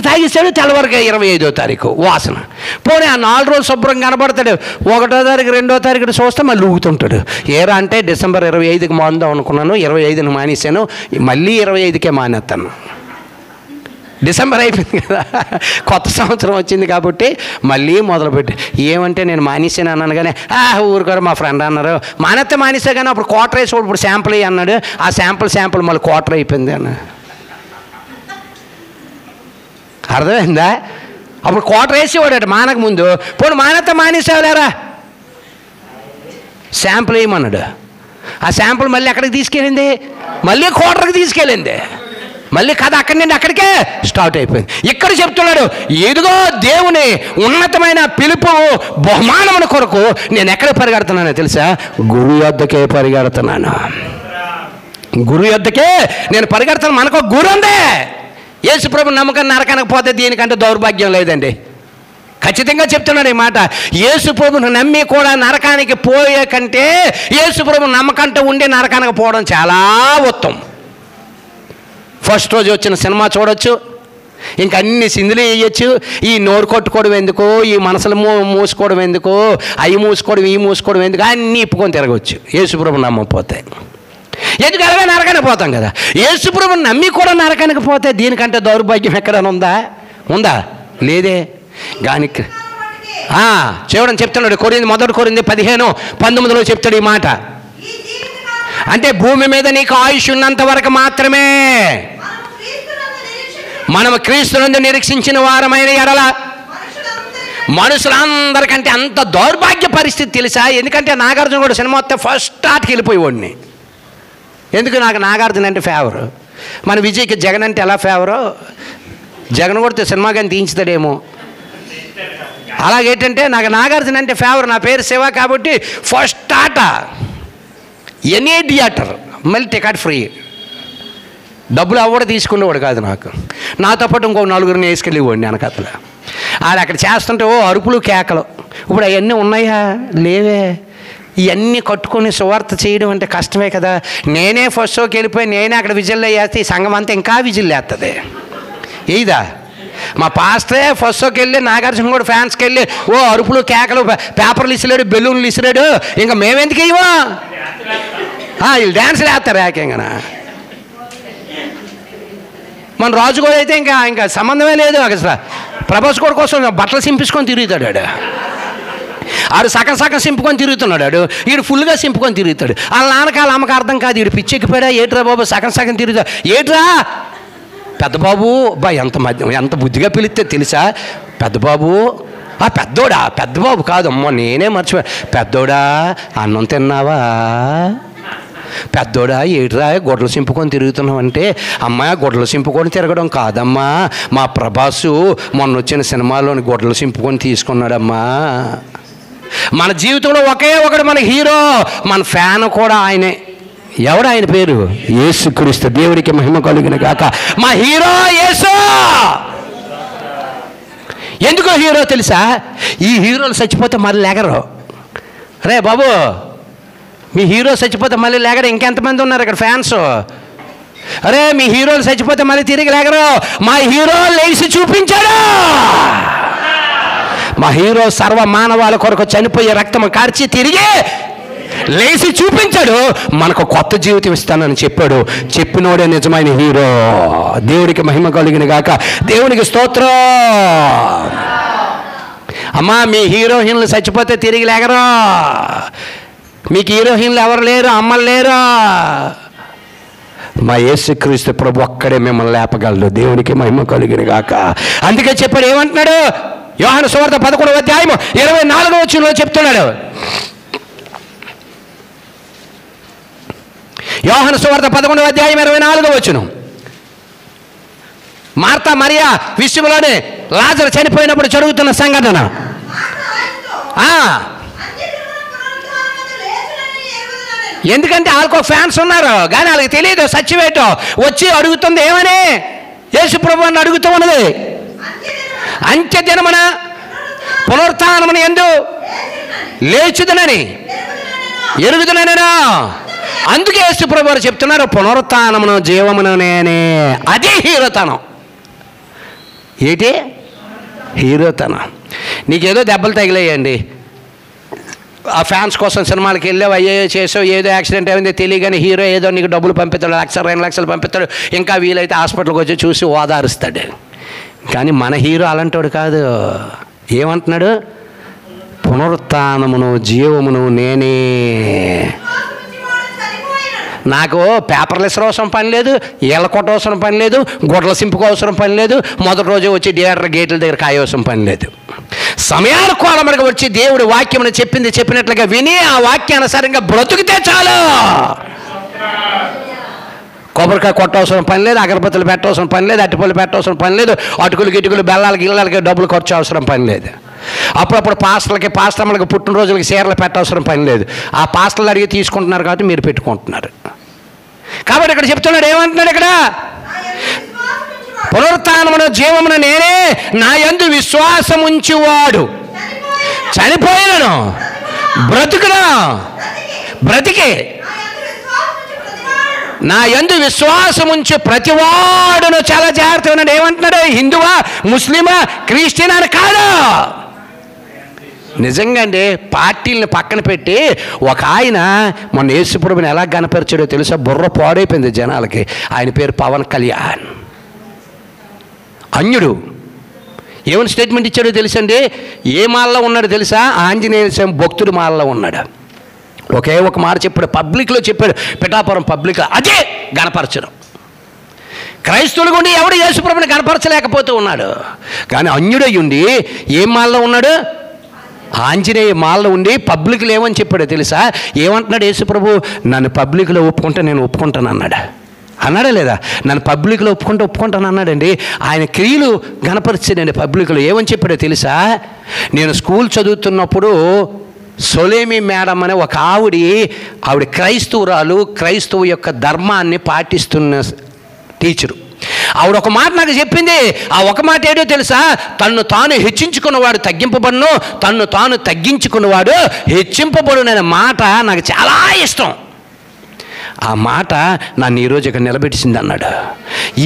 తాగేశాడు, తెల్లవారుగా 25వ తారీఖు వాసన. పోనీ ఆ 4 రోజులు శుభ్రంగా కనబడతాడు. 1వ తారీఖు 2వ తారీఖు చూస్తే మళ్ళీ ఊగుతుంటాడు. ఏరా అంటే డిసెంబర్ 25కి మానుదాం అనుకున్నాను, 25ని మానేశాను, మళ్ళీ 25కే మానేస్తాను. డిసెంబర్ అయిపోయింది కదా, కొత్త సంవత్సరం వచ్చింది కాబట్టి మళ్ళీ మొదలుపెట్టి ఏమంటే నేను మానేసాను అన్నాను. కానీ ఊరుకోరు, మా ఫ్రెండ్ అన్నారు మానేస్తే కానీ అప్పుడు క్వార్టర్ వేసి ఇప్పుడు శాంపుల్ అన్నాడు. ఆ శాంపుల్ మళ్ళీ క్వార్టర్ అయిపోయింది అన్న. అర్థమైందా? అప్పుడు క్వార్టర్ వేసేవాడు మానక ముందు. పోనీ మానేసేవాలేరా, శాంపుల్ వేయమన్నాడు. ఆ శాంపుల్ మళ్ళీ ఎక్కడికి తీసుకెళ్ళింది? మళ్ళీ క్వార్టర్కి తీసుకెళ్ళింది. మళ్ళీ కథ అక్కడి నుండి అక్కడికే స్టార్ట్ అయిపోయింది. ఇక్కడ చెప్తున్నాడు, ఏదిగో దేవుని ఉన్నతమైన పిలుపు బహుమానముల కొరకు నేను ఎక్కడ పరిగెడుతున్నానో తెలుసా? గురు యొద్దకే పరిగెడుతున్నాను. గురు యొద్దకే నేను పరిగెడుతున్నాను. మనకు గురు ఉంది. యేసు ప్రభు నమ్మకం నరకానికి పోతే దీనికంటే దౌర్భాగ్యం లేదండి. ఖచ్చితంగా చెప్తున్నాడు ఈ మాట. యేసు ప్రభును నమ్మి కూడా నరకానికి పోయే కంటే యేసు ప్రభు నమ్మకంటే ఉండి నరకానికి పోవడం చాలా ఉత్తమం. ఫస్ట్ రోజు వచ్చిన సినిమా చూడొచ్చు, ఇంక అన్ని సిందులు వేయచ్చు. ఈ నోరు కొట్టుకోవడం ఎందుకు, ఈ మనసులు మూసుకోవడం ఎందుకు, అవి మూసుకోవడం ఈ మూసుకోవడం ఎందుకు, అన్నీ ఇప్పుకొని తిరగవచ్చు యేసుప్రభు నమ్మకపోతే. ఎందుకు అలాగే నరకానికి పోతాం కదా. యేసుప్రభుని నమ్మి కూడా నరకానికి పోతే దీనికంటే దౌర్భాగ్యం ఎక్కడైనా ఉందా? లేదే. గానికి చూడండి చెప్తున్నాడు. మొదటి కొరింథీ 15:19 చెప్తాడు ఈ మాట. అంటే భూమి మీద నీకు ఆయుష్ ఉన్నంత వరకు మాత్రమే మనం క్రీస్తునందు నిరీక్షించిన వారమైన ఎడల మనుషులందరికంటే అంత దౌర్భాగ్య పరిస్థితి తెలుసా? ఎందుకంటే నాగార్జున కూడా సినిమా వస్తే ఫస్ట్ స్టార్ట్కి వెళ్ళిపోయేవాడిని. ఎందుకు? నాకు నాగార్జున అంటే ఫేవరు. మన విజయ్కి జగన్ అంటే ఎలా ఫేవరో, జగన్ కొడితే సినిమా కానీ తీయించుతాడేమో. అలాగేంటంటే నాకు నాగార్జున అంటే ఫేవర్. నా పేరు శివ కాబట్టి ఫస్ట్ ఆట ఎనీ థియేటర్ మళ్ళీ టికెట్ ఫ్రీ. డబ్బులు అవ్వడం తీసుకునేవాడు కాదు. నాతో పాటు ఇంకో 4గురిని వేసుకెళ్ళివ్వండి వెనకతలు. ఆడు అక్కడ చేస్తుంటే అరుపులు కేకలు. ఇప్పుడు అవన్నీ ఉన్నాయా? లేవే. ఇవన్నీ కట్టుకొని సువార్త చేయడం అంటే కష్టమే కదా. నేనే ఫస్ట్ షోకి వెళ్ళిపోయి నేనే అక్కడ విజిల్లో వేస్తే ఈ సంఘం అంతా ఇంకా విజిల్ వేస్తుంది. ఇదా మా పాస్టరే ఫస్ట్ షోకి వెళ్ళి నాగార్జున కూడా ఫ్యాన్స్కి వెళ్ళి అరుపులు కేకలు, పేపర్లు ఇసిరాడు, బెలూన్లు ఇసిరాడు. ఇంకా మేమెందుకు ఇవ్వో? వీళ్ళు డ్యాన్స్లు వేస్తారు ఏకంగా. మన రాజు కూడా అయితే ఇంకా సంబంధమే లేదు. అసలు ప్రభాస్ కూడా కోసం బట్టలు సింపించుకొని తిరుగుతాడు ఆడు సగం సింపుకొని తిరుగుతున్నాడు. వీడు ఫుల్గా సింపుకొని తిరుగుతాడు. వాళ్ళ నాన్నకాల అమ్మకి అర్థం కాదు. వీడు పిచ్చెక్కిపోయాడా ఏట్రా బాబు, సగం తిరుగుతా ఏట్రా పెద్ద బాబు. ఎంత బుద్ధిగా పిలిస్తే తెలుసా? పెద్ద బాబు. పెద్దోడా? పెద్ద బాబు కాదు, అమ్మో నేనే మర్చిపోయా. పెద్దోడా అన్నం తిన్నావా? పెద్దోడా ఏట్రా గొడ్డలు సింపుకొని తిరుగుతున్నావు అంటే, అమ్మా గొడ్డలు సింపుకొని తిరగడం కాదమ్మా, మా ప్రభాసు మొన్న వచ్చిన సినిమాలోని గొడ్డలు సింపుకొని తీసుకున్నాడమ్మా. మన జీవితంలో ఒకే ఒకడు మన హీరో, మన ఫ్యాన్ కూడా ఆయనే. ఎవడు ఆయన పేరు? యేసుక్రీస్తు. దేవుడికి మహిమ కలుగును గాక. మా హీరో యేసు. ఎందుకో హీరో తెలుసా? ఈ హీరోలు చచ్చిపోతే మళ్ళీ లేగరు. రే బాబు, మీ హీరో చచ్చిపోతే మళ్ళీ లేగరు. ఇంకెంతమంది ఉన్నారు ఇక్కడ ఫ్యాన్స్? అరే మీ హీరోలు చచ్చిపోతే మళ్ళీ తిరిగి లేగరు. మా హీరో లేచి చూపించాడు. మా హీరో సర్వ మానవాళి కొరకు చనిపోయే రక్తం కార్చి తిరిగి లేచి చూపించాడు. మనకు కొత్త జీవితం ఇస్తానని చెప్పాడు. చెప్పినోడే నిజమైన హీరో. దేవుడికి మహిమ కలిగిన గాక. దేవునికి స్తోత్రం. అమ్మా మీ హీరోయిన్లు చచ్చిపోతే తిరిగి లేగరు. మీకు హీరోయిన్లు ఎవరు లేరు, అమ్మలు లేరు. మా యేసుక్రీస్తు ప్రభు ఒక్కడే మిమ్మల్ని లేపగలడు. దేవునికి మహిమ కలిగిన గాక. అందుకే చెప్పాడు. ఏమంటున్నాడు? యోహాను సువార్త 11వ అధ్యాయం 24వ వచనంలో చెప్తున్నాడు. యోహాను సువార్త 11వ అధ్యాయం 24వ వచనం. మార్తా మరియా విషయంలోనే లాజరు చనిపోయినప్పుడు జరుగుతున్న సంఘటన. ఎందుకంటే వాళ్ళకు ఫ్యాన్స్ ఉన్నారు, కానీ వాళ్ళకి తెలియదు సత్యమేటో. వచ్చి అడుగుతుంది ఏమని? యేసు ప్రభువుని అడుగుతూ ఉన్నది. అంత్యదినమున పునరుత్థానమున యందు లేచుదనని ఎరుగుదననేనా? అందుకే యేసు ప్రభువు చెప్తున్నారు, పునరుత్థానమును జీవమును నేనే. అదే హీరోతనం. ఏంటి హీరోతనం? నీకేదో దెబ్బలు తగిలేయండి, ఆ ఫ్యాన్స్ కోసం సినిమాలకి వెళ్ళావు, అయ్యో చేసావు, ఏదో యాక్సిడెంట్ అయింది తెలియగానే హీరో ఏదో నీకు డబ్బులు పంపిస్తాడు, 1,00,000 2 లక్షలు పంపిస్తాడు. ఇంకా వీలైతే హాస్పిటల్కి వచ్చి చూసి ఓదారుస్తాడు. కానీ మన హీరో అలాంటోడు కాదు. ఏమంటున్నాడు? పునరుత్థానమును జీవమును నేనే. నాకు పేపర్లు అవసరం పని లేదు, ఏళ్ళ కొట్ట అవసరం పని లేదు, గొడ్ల సింపుకు అవసరం పని లేదు, మొదటి రోజు వచ్చి థియేటర్ గేట్ల దగ్గర కాయవసరం పని లేదు. సమయానుకూలముగా వచ్చి దేవుడి వాక్యమును చెప్పినట్లుగా విని ఆ వాక్యానుసారంగా బ్రతుకుతే చాలు. కొబ్బరికాయ కొట్టవసరం పని లేదు, అగరబత్తులు పెట్టవసరం పని లేదు, అరటిపళ్ళు పెట్టవసరం పని లేదు, అటుకులు గిటుకులు బెల్లాలకి ఇళ్ళకి డబ్బులు ఖర్చు అవసరం పని లేదు. అప్పుడప్పుడు పాస్టర్లకి పుట్టినరోజులకి చీరలు పెట్టవసరం పని లేదు. ఆ పాస్టర్లు అడిగి తీసుకుంటున్నారు కాబట్టి మీరు పెట్టుకుంటున్నారు. కాబట్టి ఇక్కడ చెప్తున్నాడు. ఏమంటున్నాడు ఇక్కడ? పునరుత్థానమును జీవమును నేనే, నా యందు విశ్వాసం ఉంచువాడు చనిపోయినను బ్రతికే, నా యందు విశ్వాసం ఉంచే ప్రతివాడును. చాలా జాగ్రత్తగా ఉన్నాడు. ఏమంటున్నాడు? హిందువా, ముస్లిమా, క్రిస్టియన్ అని కాదు. నిజంగా అండి, పార్టీలను పక్కన పెట్టి ఒక ఆయన మొన్న యేసుప్రభుని ఎలా కనపరిచాడో తెలుసా? బుర్ర పాడైపోయింది జనాలకి. ఆయన పేరు పవన్ కళ్యాణ్. అన్యుడు. ఏమని స్టేట్మెంట్ ఇచ్చాడో తెలుసండి? ఏ మాల్లో ఉన్నాడు తెలుసా? ఆంజనేయ స్వామి భక్తుడు మాల్లో ఉన్నాడు. ఒకే ఒక మాట చెప్పాడు, పబ్లిక్లో చెప్పాడు, పిఠాపురం పబ్లిక్లో. అదే గణపరచడం. క్రైస్తవులు ఉండి ఎవడు యేసుప్రభుని గణపరచలేకపోతూ ఉన్నాడు. కానీ అన్యుడై ఉండి ఏం మాల్లో ఉన్నాడు? ఆంజనేయ మాల్లో ఉండి పబ్లిక్లో ఏమని చెప్పాడో తెలుసా? ఏమంటున్నాడు యేసుప్రభు? నన్ను పబ్లిక్లో ఒప్పుకుంటే నేను ఒప్పుకుంటాను అన్నాడా లేదా? నన్ను పబ్లిక్లో ఒప్పుకుంటాను అన్నాడండి. ఆయన క్రియలు గణపరిచాడండి పబ్లిక్లో. ఏమని చెప్పాడో తెలుసా? నేను స్కూల్ చదువుతున్నప్పుడు సొలేమి మేడం అనే ఒక ఆవిడ క్రైస్తవురాలు, క్రైస్తవు యొక్క ధర్మాన్ని పాటిస్తున్న టీచరు. ఆవిడ ఒక మాట నాకు చెప్పింది. ఆ ఒక మాట ఏడో తెలుసా? తన్ను తాను హెచ్చించుకున్నవాడు తగ్గింపబడును, తన్ను తాను తగ్గించుకున్నవాడు హెచ్చింపబడుననే మాట నాకు చాలా ఇష్టం. ఆ మాట నన్ను ఈరోజు ఇక్కడ నిలబెట్టింది అన్నాడు.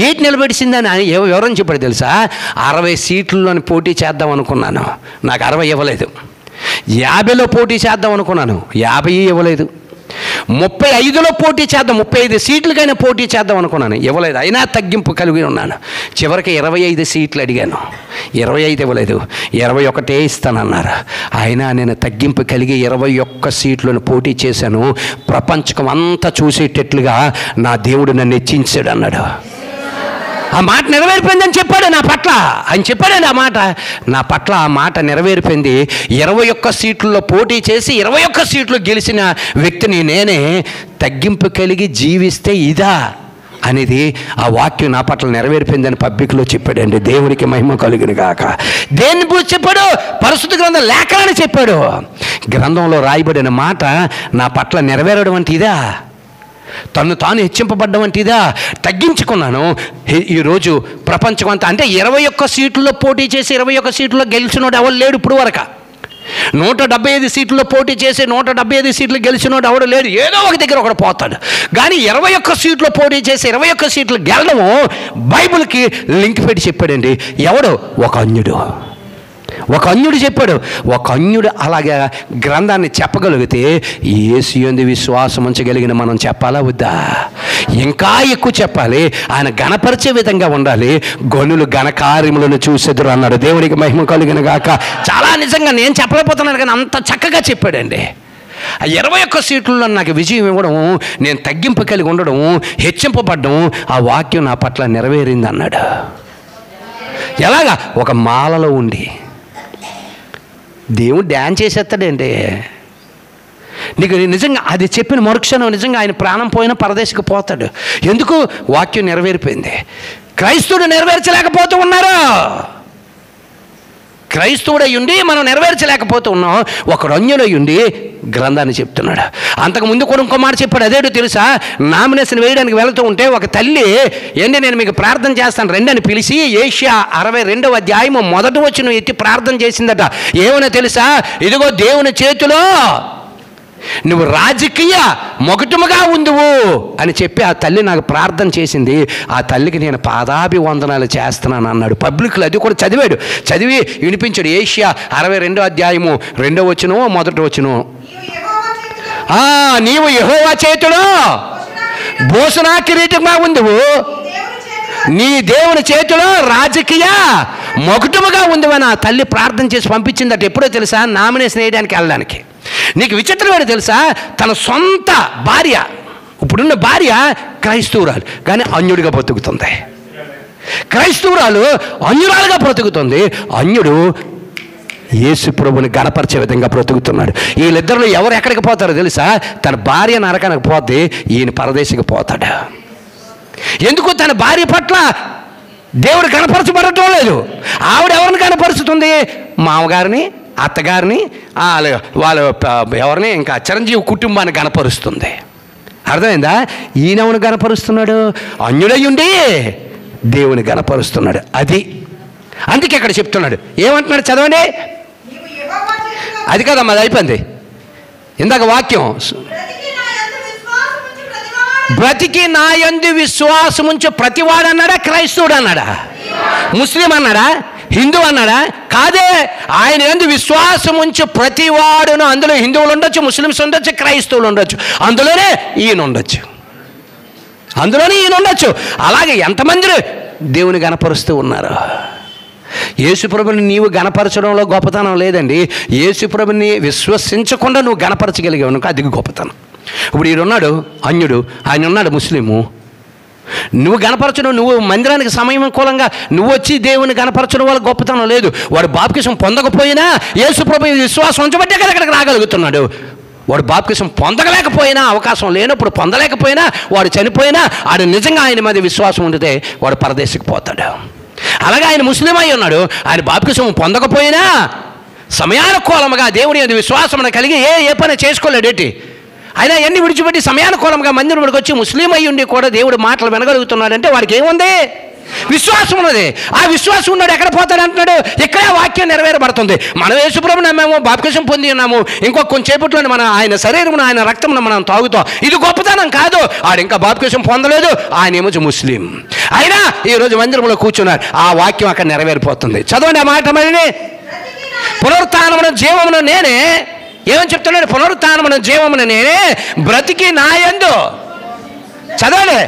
ఏంటి నిలబెట్టిందని ఎవరని చెప్పాడు తెలుసా? 60 సీట్లలోని పోటీ చేద్దాం అనుకున్నాను, నాకు 60 ఇవ్వలేదు. 50లో పోటీ చేద్దాం అనుకున్నాను, 50 ఇవ్వలేదు. 35లో పోటీ చేద్దాం, 35 సీట్లకైనా పోటీ చేద్దాం అనుకున్నాను, ఇవ్వలేదు. అయినా తగ్గింపు కలిగి ఉన్నాను. చివరికి 25 సీట్లు అడిగాను, 25 ఇవ్వలేదు. 21 ఇస్తానన్నారు. అయినా నేను తగ్గింపు కలిగి 21 సీట్లను పోటీ చేశాను. ప్రపంచం అంతా చూసేటట్లుగా నా దేవుడు నన్ను హెచ్చించాడు అన్నాడు. ఆ మాట నెరవేరిపోయిందని చెప్పాడు నా పట్ల. ఆయన చెప్పాడండి ఆ మాట నా పట్ల. ఆ మాట నెరవేరిపోయింది. 21 సీట్లలో పోటీ చేసి 21 సీట్లు గెలిచిన వ్యక్తిని నేనే. తగ్గింపు కలిగి జీవిస్తే ఇదా అనేది ఆ వాక్యం నా పట్ల నెరవేరిపోయిందని పబ్లిక్లో చెప్పాడండి. దేవునికి మహిమ కలుగును గాక. దేన్ని చెప్పాడు? పరిశుద్ధ గ్రంథం లేఖనాన్ని చెప్పాడు. గ్రంథంలో రాయబడిన మాట నా పట్ల నెరవేరడం అంటే ఇదా? తను తాను హెచ్చింపబడ్డం అంటే ఇదా? తగ్గించుకున్నాను. ఈరోజు ప్రపంచం అంతా అంటే 21 సీట్లలో పోటీ చేసి 21 సీట్లలో గెలిచినోడు ఎవరు లేడు ఇప్పుడు వరకు. 175 సీట్లలో పోటీ చేసి 175 సీట్లు గెలిచినోడు ఎవడు లేడు. ఏదో ఒక దగ్గర ఒకడు పోతాడు. కానీ 21 సీట్లో పోటీ చేసి 21 సీట్లు గెలడము బైబిల్కి లింక్ పెట్టి చెప్పాడండి. ఎవడు? ఒక అన్యుడు చెప్పాడు. ఒక అన్యుడు అలాగే గ్రంథాన్ని చెప్పగలిగితే యేసు యందు విశ్వాసం ఉంచగలిగిన మనం చెప్పాలా వద్దా? ఇంకా ఎక్కువ చెప్పాలి. ఆయన గణపరిచే విధంగా ఉండాలి. గనులు ఘనకార్యములను చూసెదురు అన్నాడు. దేవునికి మహిమ కలుగును గాక. చాలా నిజంగా నేను చెప్పలేకపోతున్నాను కానీ అంత చక్కగా చెప్పాడండి. 21 సీట్లలో నాకు విజయం ఇవ్వడం, నేను తగ్గింపు కలిగి ఉండడం, హెచ్చింపబడ్డం, ఆ వాక్యం నా పట్ల నెరవేరింది అన్నాడు. ఎలాగా? ఒక మాలలో ఉండి దేవుడు డ్యాన్స్ చేసేస్తాడండి. నీకు నిజంగా అది చెప్పిన మరుక్షణం నిజంగా ఆయన ప్రాణం పోయినా పరదేశకు పోతాడు. ఎందుకు? వాక్యం నెరవేరిపోయింది. క్రైస్తవుడు నెరవేర్చలేకపోతూ ఉన్నారు. క్రైస్తవుడై ఉండి మనం నెరవేర్చలేకపోతూ ఉన్నాం. ఒకడు అన్యుడై ఉండి గ్రంథాన్ని చెప్తున్నాడు. అంతకుముందు కూడా ఇంకో మాట చెప్పాడు. అదేంటో తెలుసా? నామినేషన్ వేయడానికి వెళుతూ ఉంటే ఒక తల్లి ఏంటి నేను మీకు ప్రార్థన చేస్తాను రండి అని పిలిచి ఏషియా 62వ అధ్యాయము 1వ వచనం ఎత్తి ప్రార్థన చేసిందట. ఏమన్నా తెలుసా? ఇదిగో దేవుని చేతిలో నువ్వు రాజకీయ మొగటుముగా ఉందువు అని చెప్పి ఆ తల్లి నాకు ప్రార్థన చేసింది. ఆ తల్లికి నేను పాదాభివందనాలు చేస్తున్నాను అన్నాడు. పబ్లిక్లో అది కూడా చదివి వినిపించాడు. ఏషియా 62వ అధ్యాయము 2వ వచనం 1వ వచనం. నీవు యెహోవా చేతిలో భూషణ కిరీటంగా ఉందువు, నీ దేవుని చేతిలో రాజకీయ మొగటుముగా ఉందివని ఆ తల్లి ప్రార్థన చేసి పంపించిందట. ఎప్పుడో తెలుసా? నామినేషన్ వేయడానికి వెళ్ళడానికి. నీకు విచిత్రమైన తెలుసా? తన సొంత భార్య, ఇప్పుడున్న భార్య క్రైస్తవురాలు కానీ అన్యుడిగా బ్రతుకుతుంది. క్రైస్తవురాలు అన్యురాలుగా బ్రతుకుతుంది. అన్యుడు యేసు ప్రభుని గణపరిచే విధంగా బ్రతుకుతున్నాడు. వీళ్ళిద్దరిలో ఎవరు ఎక్కడికి పోతారో తెలుసా? తన భార్య నరకానికి పోతే ఈయన పరదేశికి పోతాడు. ఎందుకు? తన భార్య పట్ల దేవుడు కనపరచబడటం లేదు. ఆవిడ ఎవరిని కనపరుస్తుంది? మామగారిని, అత్తగారిని, వాళ్ళ ఎవరిని, ఇంకా చిరంజీవి కుటుంబాన్ని కనపరుస్తుంది. అర్థమైందా? ఈయనవును గనపరుస్తున్నాడు. అన్యుడయ్యుండి దేవుని గనపరుస్తున్నాడు. అందుకే ఇక్కడ చెప్తున్నాడు. ఏమంటున్నాడు? చదవండి. అది కదమ్మా, అది అయిపోయింది. ఇందాక వాక్యం బ్రతికి నా యందు విశ్వాసముంచు ప్రతివాడు అన్నాడా? క్రైస్తవుడు అన్నాడా? ముస్లిం అన్నాడా? హిందూ అన్నాడా? కాదే. ఆయన యందు విశ్వాసముంచు ప్రతివాడును. అందులో హిందువులు ఉండొచ్చు, ముస్లిమ్స్ ఉండొచ్చు, క్రైస్తవులు ఉండొచ్చు, అందులోనే ఈయన ఉండొచ్చు. అలాగే ఎంతమంది దేవుని గణపరుస్తూ ఉన్నారు. యేసుప్రభుని నీవు గణపరచడంలో గొప్పతనం లేదండి. యేసుప్రభుని విశ్వసించకుండా నువ్వు గణపరచగలిగావు, అది గొప్పతనం. ఇప్పుడు ఈడున్నాడు అన్యుడు, ఆయన ఉన్నాడు ముస్లిము. నువ్వు గణపరచడం, నువ్వు మందిరానికి సమయకూలంగా నువ్వు వచ్చి దేవుని గణపరచడం వల్ల గొప్పతనం లేదు. వాడు బాప్తిసం పొందకపోయినా యేసుప్రభు విశ్వాసం ఉంచబట్టే కదా అక్కడికి రాగలుగుతున్నాడు. వాడు బాప్తిసం పొందలేకపోయినా, అవకాశం లేనప్పుడు పొందలేకపోయినా, వాడు చనిపోయినా, ఆడు నిజంగా ఆయన మీద విశ్వాసం ఉండితే వాడు పరదేశికి పోతాడు. అలాగే ఆయన ముస్లిం అయి ఉన్నాడు. ఆయన బాప్తిసం పొందకపోయినా సమయానుకూలంగా దేవుని యందు విశ్వాసం కలిగి ఏ పని చేసుకోలేడేటి. అయినా ఎన్ని విడిచిపెట్టి సమయానుకూలంగా మందిరంలోకి వచ్చి ముస్లిం అయ్యి ఉండి కూడా దేవుడు మాటలు వినగలుగుతున్నాడంటే వాడికి ఏముంది? విశ్వాసం ఉన్నది. ఆ విశ్వాసం ఉన్నాడు ఎక్కడ పోతాడు అంటున్నాడు. ఇక్కడే వాక్యం నెరవేరబడుతుంది. మనం యేసుప్రభుని నమ్మాము, బాప్తిసం పొంది ఉన్నాము, ఇంకొక కొంచెంసేపట్లోనే మన ఆయన శరీరమును ఆయన రక్తమును మనం తాగుతాం. ఇది గొప్పతనం కాదు. ఆడు ఇంకా బాప్తిసం పొందలేదు, ఆయన ఏమో ముస్లిం అయినా ఈరోజు మందిరంలో కూర్చున్నారు. ఆ వాక్యం అక్కడ నెరవేరిపోతుంది. చదవండి ఆ మాట. మరి పునరుత్థానమున జీవమును నేనే, ఏమని చెప్తున్నాడు? పునరుత్థానమున జీవమును నేనే, బ్రతికి నా యందు. చదవండి.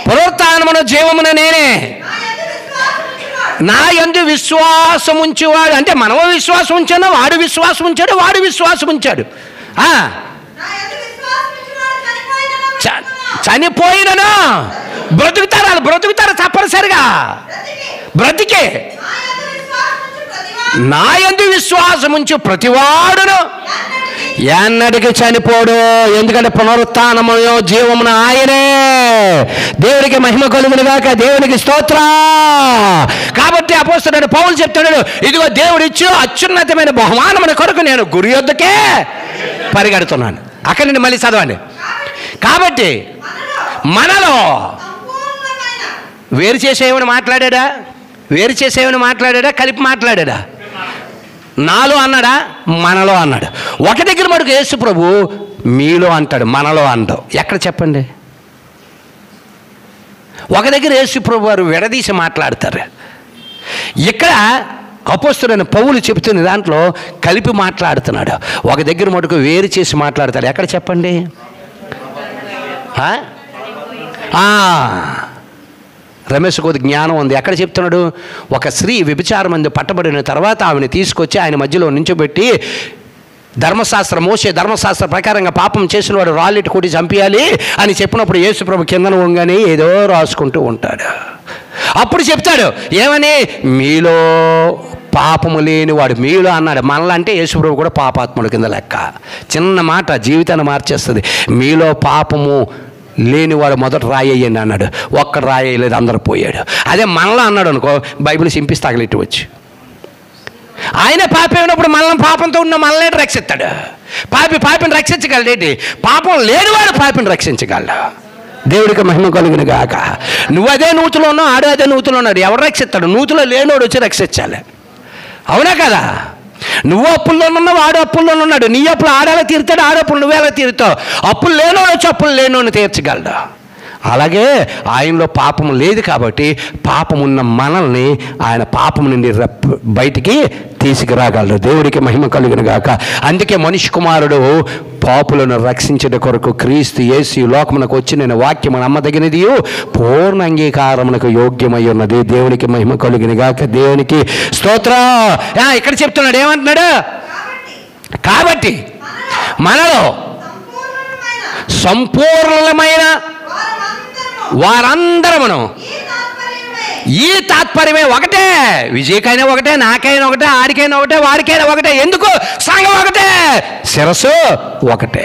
పునరుత్థానమున జీవమున నేనే, నా యందు విశ్వాసం ఉంచేవాడు. అంటే మనము విశ్వాసం ఉంచాను, వాడు విశ్వాసం ఉంచాడు, వాడు విశ్వాసం ఉంచాడు. చనిపోయినను బ్రతుకుతారు. వాళ్ళు బ్రతుకుతారు తప్పనిసరిగా. బ్రతికే నా యందు విశ్వాసం ఉంచు ప్రతివాడును ఎన్నటికి చనిపోడు. ఎందుకంటే పునరుత్థానము జీవమున ఆయనే. దేవునికి మహిమ కలుగును గాక. దేవునికి స్తోత్ర. కాబట్టి అపోస్తలుడైన పౌలు చెప్తున్నాడు, ఇదిగో దేవుడు ఇచ్చు అత్యున్నతమైన బహుమానముల కొరకు నేను గురి యొద్దకే పరిగెడుతున్నాను. అక్కడి నుండి మళ్ళీ చదవండి. కాబట్టి మనలో వేరు చేసే ఏమని మాట్లాడా? వేరు చేసేమని మాట్లాడా, కలిపి మాట్లాడా? నాలో అన్నాడా, మనలో అన్నాడు. ఒక దగ్గర మటుకు యేసు ప్రభు మీలో అంటాడు, మనలో అంటావు. ఎక్కడ చెప్పండి? ఒక దగ్గర యేసు ప్రభు వారు విడదీసి మాట్లాడతారు. ఇక్కడ అపోస్తలుడైన పౌలు చెబుతున్న దాంట్లో కలిపి మాట్లాడుతున్నాడు. ఒక దగ్గర మటుకు వేరు చేసి మాట్లాడతాడు. ఎక్కడ చెప్పండి? రమేష్ కొద్ది జ్ఞానం ఉంది. ఎక్కడ చెప్తున్నాడు? ఒక స్త్రీ వ్యభిచారం మంది పట్టబడిన తర్వాత ఆమెను తీసుకొచ్చి ఆయన మధ్యలో నించోబెట్టి మోసే ధర్మశాస్త్ర ప్రకారంగా పాపం చేసిన వాడు రాళ్ళెట్టు కొట్టి చంపేయాలి అని చెప్పినప్పుడు యేసు ప్రభు కిందన వంగని ఏదో రాసుకుంటూ ఉంటాడు. అప్పుడు చెప్తాడు ఏమని? మీలో పాపము లేనివాడు. మీలో అన్నాడు. మనలో అంటే యేసు ప్రభు కూడా పాపాత్ముడు కింద లెక్క. చిన్న మాట జీవితాన్ని మార్చేస్తుంది. మీలో పాపము లేనివాడు మొదట రాయేయండి అన్నాడు. ఒక్కడు రాయేయలేదు, అందరు పోయాడు. అదే మనలో అన్నాడు అనుకో, బైబిల్ చింపిసి తగలెట్టవచ్చు. ఆయన పాపి అయినప్పుడు మనల్ని పాపంతో ఉన్న మనల్ని రక్షిస్తాడు. పాపిని రక్షించగలడేంటి? పాపం లేనివాడు పాపిని రక్షించగలడు. దేవుడికి మహిమ కలుగును గాక. నువ్వు అదే నూతులో ఉన్నావు, ఆడు అదే నూతులో ఉన్నాడు. ఎవరు రక్షిస్తాడు? నూతులో లేనోడు వచ్చి రక్షించాలి. అవునా కదా? నువ్వు అప్పుల్లో ఉన్నావు, ఆడు అప్పుల్లో ఉన్నాడు. నీ అప్పులు ఆడేలా తీరుతాడు, ఆడప్పులు నువ్వేలా తీరుతావు. అప్పులు లేనోడు వచ్చి అప్పులు లేనోడిని తీర్చగలడు. అలాగే ఆయనలో పాపం లేదు కాబట్టి పాపమున్న మనల్ని ఆయన పాపం నుండి బయటికి తీసుకురాగలడు. దేవుడికి మహిమ కలుగును గాక. అందుకే మనిషి కుమారుడు పాపులను రక్షించడం కొరకు క్రీస్తు యేసు లోకమునకు వచ్చి నేను వాక్యము నమ్మదగినది, పూర్ణ అంగీకారమునకు యోగ్యమై ఉన్నది. దేవునికి మహిమ కలుగును గాక. దేవునికి స్తోత్రం. ఇక్కడ చెప్తున్నాడు ఏమంటున్నాడు? కాబట్టి మనలో సంపూర్ణమైన వారందరమును ఈ తాత్పర్యమే ఒకటే. విజయకైనా ఒకటే, నాకైనా ఒకటే, ఆడికైనా ఒకటే, వాడికైనా ఒకటే. ఎందుకు? సంఘం ఒకటే, శిరస్సు ఒకటే,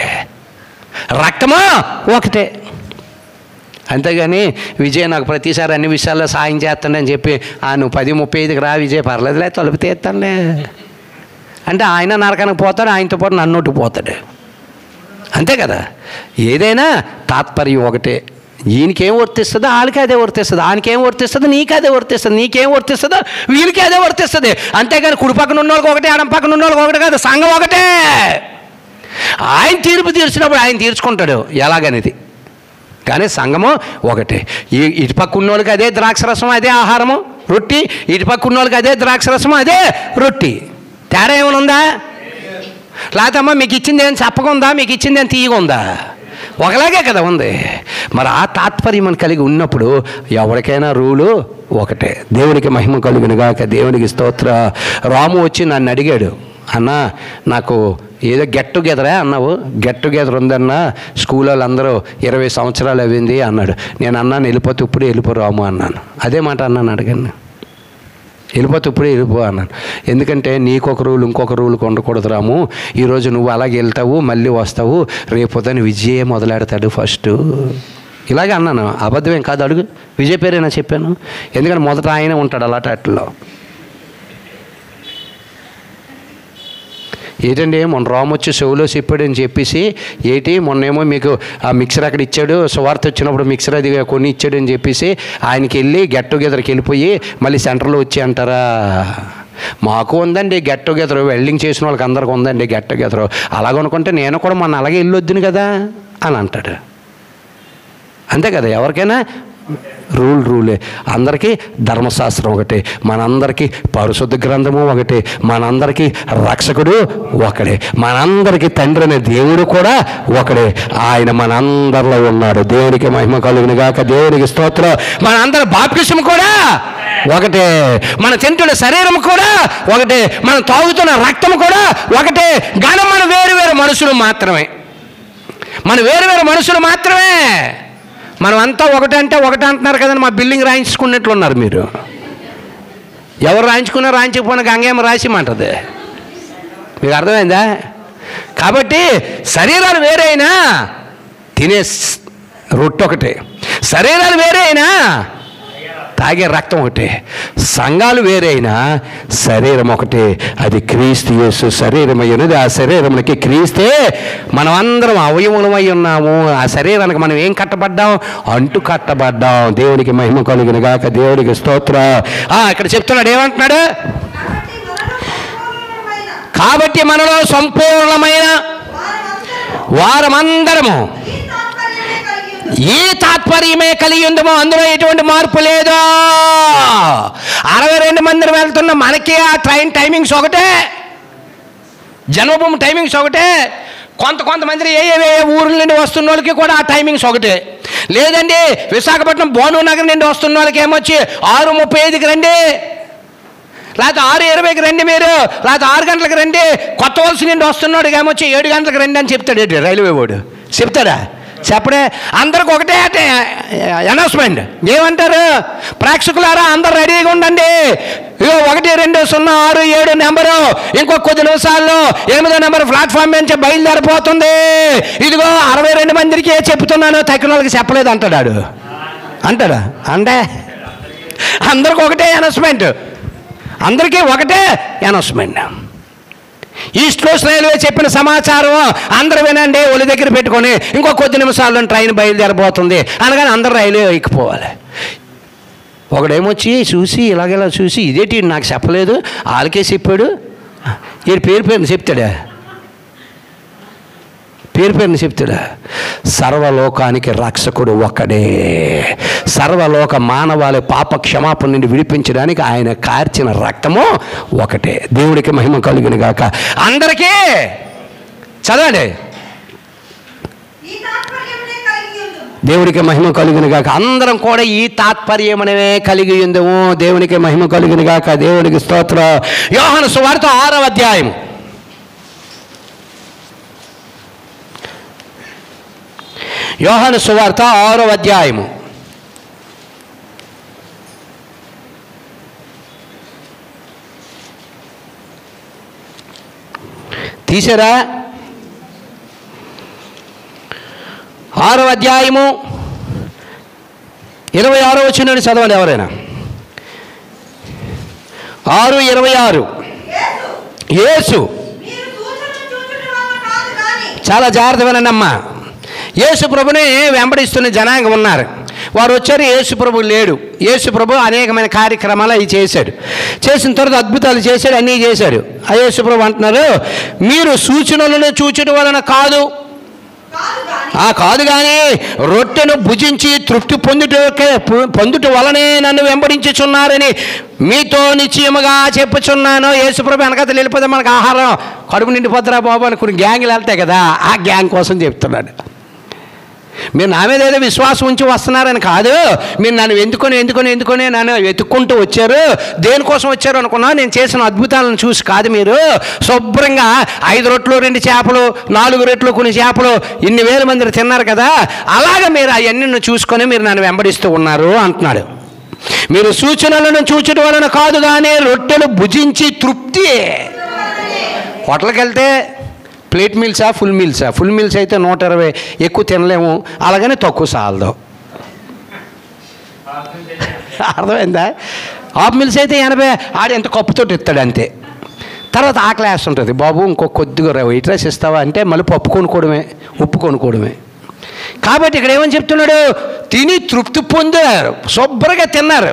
రక్తము ఒకటే. అంతేగాని విజయ్ నాకు ప్రతిసారి అన్ని విషయాల్లో సాయం చేస్తానని చెప్పి నువ్వు 10:35కి రా విజయ్, పర్లేదులే తలుపు తీస్తానులే అంటే ఆయన నరకానికి పోతాడు, ఆయనతో పాటు నన్నోటికి పోతాడు. అంతే కదా? ఏదైనా తాత్పర్యం ఒకటే. ఈయనకేం వర్తిస్తుందో వాళ్ళకి అదే వర్తిస్తుంది, ఆయనకేం వర్తిస్తుందో నీకు అదే వర్తిస్తుంది, నీకేం వర్తిస్తుందో వీళ్ళకి అదే వర్తిస్తుంది. అంతేగాని కుడి పక్కన ఉన్న వాళ్ళకి ఒకటే, ఎడం పక్కన ఉన్న వాళ్ళకి ఒకటే కాదు. సంఘం ఒకటే. ఆయన తీర్పు తీర్చినప్పుడు ఆయన తీర్చుకుంటాడు ఎలాగనేది. కానీ సంఘము ఒకటే. ఇటు పక్క ఉన్న వాళ్ళకి అదే ద్రాక్షరసం, అదే ఆహారము రొట్టి. ఇటు పక్క ఉన్న వాళ్ళకి అదే ద్రాక్షరసం, అదే రొట్టి. తేడా ఏమైనా ఉందా? లేదమ్మా మీకు ఇచ్చింది ఏం చెప్పకుందా, మీకు ఇచ్చింది ఏం తీయగుందా? ఒకలాగే కదా ఉంది. మరి ఆ తాత్పర్యం అని కలిగి ఉన్నప్పుడు ఎవరికైనా రూలు ఒకటే. దేవునికి మహిమ కలుగును గాక. దేవునికి స్తోత్ర. రాము వచ్చి నన్ను అడిగాడు, అన్నా నాకు ఏదో గెట్ టుగెదరా అన్నావు, గెట్ టుగెదర్ ఉందన్నా, స్కూల్ వాళ్ళు అందరూ 20 సంవత్సరాలు అయింది అన్నాడు. నేను అన్నాను వెళ్ళిపోతే ఇప్పుడు వెళ్ళిపో రాము అన్నాను. అదే మాట అన్నాను, అడగండి. వెళ్ళిపోతే ఇప్పుడే వెళ్ళిపో అన్నాను. ఎందుకంటే నీకొక రూల్ ఇంకొక రూల్ ఉండకూడదు రాము. ఈరోజు నువ్వు అలాగే వెళ్తావు, మళ్ళీ వస్తావు, రేపొద్దని విజయే మొదలెడతాడు ఫస్ట్. ఇలాగే అన్నాను, అబద్ధమేం కాదు. అడుగు, విజయ్ పేరేనా చెప్పాను. ఎందుకంటే మొదట ఆయనే ఉంటాడు అలాంటి అట్లలో. ఏంటండి మొన్న రాము వచ్చి చెవులో చెప్పాడు అని చెప్పేసి ఏంటి, మొన్నేమో మీకు ఆ మిక్సర్ అక్కడ ఇచ్చాడు, సువార్త వచ్చినప్పుడు మిక్సర్ అది కొన్ని ఇచ్చాడు అని చెప్పేసి ఆయనకి వెళ్ళి గెట్ టుగెదర్కి వెళ్ళిపోయి మళ్ళీ సెంటర్లో వచ్చి అంటారా? మాకు ఉందండి గెట్ టుగెదర్, వెల్డింగ్ చేసిన వాళ్ళకి అందరికి ఉందండి గెట్ టుగెదర్. అలాగనుకుంటే నేను కూడా మొన్న అలాగే వెళ్ళొద్దును కదా అని అంటాడు. అంతే కదా? ఎవరికైనా రూలే. అందరికీ ధర్మశాస్త్రం ఒకటే, మనందరికీ పరిశుద్ధ గ్రంథము ఒకటే, మనందరికీ రక్షకుడు ఒకడే, మనందరికీ తండ్రి అనే దేవుడు కూడా ఒకడే. ఆయన మనందరిలో ఉన్నాడు. దేవునికి మహిమ కలుగును గాక. దేవునికి స్తోత్రం. మనందరి బాప్తిస్మం కూడా ఒకటే, మన తింటున్న శరీరం కూడా ఒకటే, మనం తాగుతున్న రక్తం కూడా ఒకటే. కానీ మన వేరు మనుషులు మాత్రమే, మన వేరు మనుషులు మాత్రమే. మనం అంతా ఒకటే అంటే ఒకటే అంటున్నారు కదండి. మా బిల్డింగ్ రాయించుకున్నట్లున్నారు మీరు. ఎవరు రాయించుకున్నా రాయించకపోయినా గంగేమ రాసిమంటది. మీకు అర్థమైందా? కాబట్టి శరీరాలు వేరే అయినా తినే రొట్టె ఒకటే, శరీరాలు వేరే అయినా తాగే రక్తం ఒకటే. సంఘాలు వేరైనా శరీరం ఒకటే, అది క్రీస్తు యేసు శరీరం అయి ఉన్నది. ఆ శరీరంలోకి క్రీస్తే మనం అందరం అవయవమై ఉన్నాము. ఆ శరీరానికి మనం ఏం కట్టబడ్డాం? అంటు కట్టబడ్డాం. దేవునికి మహిమ కలుగును గాక, దేవునికి స్తోత్రం. ఇక్కడ చెప్తున్నాడు, ఏమంటున్నాడు? కాబట్టి మనలో సంపూర్ణమైన వారమందరము ఈ తాత్పర్యమే కలిగి ఉందమో, అందులో ఎటువంటి మార్పు లేదు. 62 మంది వెళ్తున్న మనకి ఆ ట్రైన్ టైమింగ్స్ ఒకటే, జన్మభూమి టైమింగ్స్ ఒకటే. కొంతమంది ఏ ఊర్ల నుండి వస్తున్న వాళ్ళకి కూడా ఆ టైమింగ్స్ ఒకటే. లేదండి విశాఖపట్నం బోను నగర్ నుండి వస్తున్న వాళ్ళకి ఏమొచ్చి 6:35కి రండి, లేకపోతే 6:20కి రండి, మీరు లేకపోతే 6 గంటలకు రండి. కొత్త వలస నుండి వస్తున్నాడు ఏమొచ్చి 7 గంటలకు రండి అని చెప్తాడు రైల్వే బోర్డు. చెప్తాడా? చెప్పడే. అందరికి ఒకటే అనౌన్స్మెంట్. ఏమంటారు? ప్రేక్షకులారా అందరు రెడీగా ఉండండి, 1206 నెంబరు ఇంకో కొద్ది నిమిషాల్లో 8వ నెంబర్ ప్లాట్ఫామ్ నుంచి బయలుదేరిపోతుంది. ఇదిగో 62 మందికి చెప్తున్నాను, తక్కిన వాళ్ళకి చెప్పలేదు అంటాడు. అంటాడా? అంటే అందరికి ఒకటే అనౌన్స్మెంట్, అందరికీ ఒకటే అనౌన్స్మెంట్. ఈస్ట్ కోస్ట్ రైల్వే చెప్పిన సమాచారం అందరూ వినండి, ఒలి దగ్గర పెట్టుకొని ఇంకో కొద్ది నిమిషాల్లో ట్రైన్ బయలుదేరిపోతుంది అనగానే అందరూ రైల్వే ఎక్కిపోవాలి. ఒకడేమొచ్చి చూసి ఇలాగేలా చూసి, ఇదేంటి నాకు చెప్పలేదు, వాళ్ళకే చెప్పాడు, ఈ పేరుని చెప్తాడా? పేరుని చెప్తాడా? సర్వలోకానికి రక్షకుడు ఒక్కడే. సర్వలోక మానవాళి పాప క్షమాపణ నుండి విడిపించడానికి ఆయన కార్చిన రక్తము ఒకటే. దేవుడికి మహిమ కలుగును గాక. అందరికీ చదవండి, దేవుడికి మహిమ కలుగును గాక. అందరం కూడా ఈ తాత్పర్యమనే కలిగి ఉందము. దేవునికి మహిమ కలుగును గాక, దేవునికి స్తోత్రం. యోహాను సువార్త 6వ అధ్యాయం. యోహాను సువార్త 6వ అధ్యాయము. తీసారా? 6వ అధ్యాయము 26వ వచనం చదవండి ఎవరైనా. 6:26. యేసు, చాలా జాగ్రత్త వినండి అమ్మా. యేసు ప్రభుని వెంబడిస్తున్న జనాంగం ఉన్నారు. వారు వచ్చారు, యేసు ప్రభు లేడు. యేసు ప్రభు అనేకమైన కార్యక్రమాలు అవి చేశాడు. చేసిన తర్వాత అద్భుతాలు చేశాడు, అన్నీ చేశాడు. ఆ యేసు ప్రభు అంటున్నారు, మీరు సూచనలను చూచడం వలన కాదు కానీ రొట్టెను భుజించి తృప్తి పొందుట వలనే నన్ను వెంబడించుచున్నారని మీతో నిశ్చయముగా చెప్పుచున్నాను. యేసుప్రభు వెనకత వెళ్ళిపోతే మనకు ఆహారం కడుపు నిండిపోతారా బాబు అనుకుని గ్యాంగ్లు వెళ్తాయి కదా, ఆ గ్యాంగ్ కోసం చెప్తున్నాడు. మీరు నా మీద ఏదో విశ్వాసం ఉంచి వస్తున్నారని కాదు, మీరు నన్ను ఎందుకొని నన్ను వెతుక్కుంటూ వచ్చారు. దేనికోసం వచ్చారు అనుకున్నా, నేను చేసిన అద్భుతాలను చూసి కాదు. మీరు శుభ్రంగా 5 రొట్లు 2 చేపలు 4 రొట్లు కొన్ని చేపలు ఇన్ని వేల మంది తిన్నారు కదా, అలాగే మీరు అవన్నీ చూసుకొని మీరు నన్ను వెంబడిస్తూ ఉన్నారు అంటున్నాడు. మీరు సూచనలను చూచడం వలన కాదు కానీ రొట్టెలు భుజించి తృప్తి. హోటల్కి వెళ్తే ప్లేట్ మీల్సా ఫుల్ మీల్సా? ఫుల్ మీల్స్ అయితే 120, ఎక్కువ తినలేము, అలాగనే తక్కువ సాలదు. అర్థమైందా? హాఫ్ మీల్స్ అయితే 80, ఆడు ఎంత కప్పుతోటి ఇస్తాడు అంతే. తర్వాత ఆకలి వేస్తుంటుంది, బాబు ఇంకో కొద్దిగా వైట్ రైస్ ఇస్తావా అంటే మళ్ళీ పప్పు కొనుక్కోవడమే, ఉప్పు కొనుక్కోవడమే. కాబట్టి ఇక్కడ ఏమని చెప్తున్నాడు? తిని తృప్తి పొందారు, శుభ్రంగా తిన్నారు,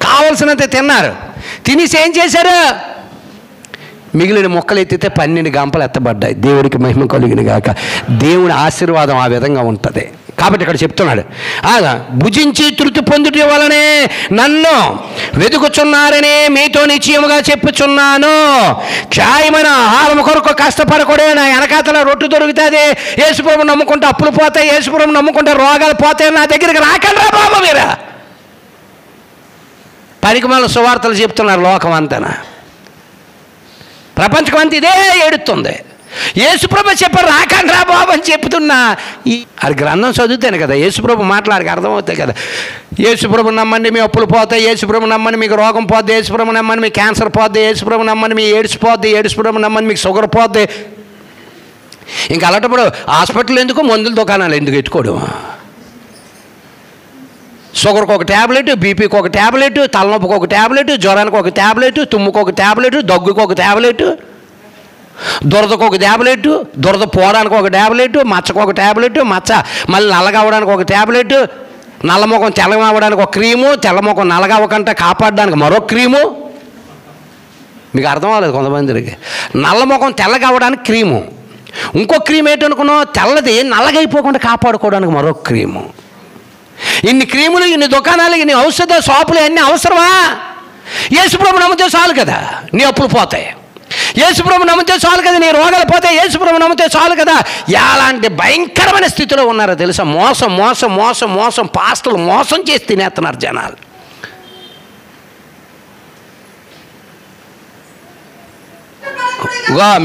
కావలసినంత తిన్నారు. తినేసి ఏం చేశారు? మిగిలిన మొక్కలు ఎత్తితే 12 గంపలు ఎత్తబడ్డాయి. దేవుడికి మహిమ కలుగును గాక. దేవుని ఆశీర్వాదం ఆ విధంగా ఉంటుంది. కాబట్టి ఇక్కడ చెప్తున్నాడు, భుజించి తృప్తి పొందుట వలనే నన్ను వెతుకుచున్నారని మీతో నిశ్చయముగా చెప్పుచున్నాను. క్షయమైన ఆహారం కొరకు కష్టపడకూడే. నా వెనకాతల రొట్టు దొరుకుతుంది. యేసుప్రభు నమ్ముకుంటే అప్పులు పోతాయి, యేసుప్రభు నమ్ముకుంటే రోగాలు పోతాయి. నా దగ్గరికి రాకండి బాబు మీరు. పనికిమాలిన సువార్తలు చెప్తున్నారు లోకం అంతనా, ప్రపంచం అంతా ఇదే ఏడుతుంది. యేసుప్రభు చెప్పారు రాకండి రా బాబు అని చెప్తున్నా. అది గ్రంథం చదువుతాను కదా, యేసుప్రభు మాట్లాడికి అర్థమవుతాయి కదా. యేసుప్రభు నమ్మండి మీ అప్పులు పోతాయి, యేసుప్రభు నమ్మండి మీకు రోగం పోద్ది, యేసుప్రభు నమ్మండి మీకు క్యాన్సర్ పోద్ది, యేసుప్రభు నమ్మండి మీ ఎయిడ్స్ పోద్ది, యేసుప్రభు నమ్మండి మీకు షుగర్ పోద్ది. ఇంకా అలాంటప్పుడు హాస్పిటల్ ఎందుకు, మందుల దుకాణాలు ఎందుకు ఎత్తుకోవడం? షుగర్కి ఒక ట్యాబ్లెట్, బీపీకి ఒక ట్యాబ్లెట్, తలనొప్పికి ఒక ట్యాబ్లెట్, జ్వరానికి ఒక ట్యాబ్లెట్, తుమ్ముకి ఒక ట్యాబ్లెట్, దగ్గుకి ఒక ట్యాబ్లెట్, దురదకు ఒక ట్యాబ్లెట్, దురద పోవడానికి ఒక ట్యాబ్లెట్, మచ్చకు ఒక ట్యాబ్లెట్, మచ్చ మళ్ళీ నల్లగా అవ్వడానికి ఒక ట్యాబ్లెట్, నల్లముఖం తెల్లగా అవ్వడానికి ఒక క్రీము, తెల్లముఖం నల్లగా అవ్వకుండా కాపాడడానికి మరో క్రీము. మీకు అర్థం అవ్వలేదు కొంతమందికి. నల్లముఖం తెల్లగా అవ్వడానికి క్రీము, ఇంకో క్రీమ్ ఏంటనుకున్నావు, తెల్లది నల్లగా అయిపోకుండా కాపాడుకోవడానికి మరో క్రీము. ఇన్ని క్రీములు, ఇన్ని దుకాణాలు, ఇన్ని ఔషధ షాపులు అన్నీ అవసరమా? యేసుప్రభు నమ్మితే చాలు కదా నీ అప్పులు పోతాయి. యేసుప్రభు నమ్మితే చాలు కదా నీ రోగాలు పోతాయి. యేసుప్రభు నమ్మితే చాలు కదా. ఎలాంటి భయంకరమైన స్థితిలో ఉన్నారో తెలుసా? మోసం మోసం మోసం మోసం. పాస్టర్లు మోసం చేసి తినేస్తున్నారు జనాలు.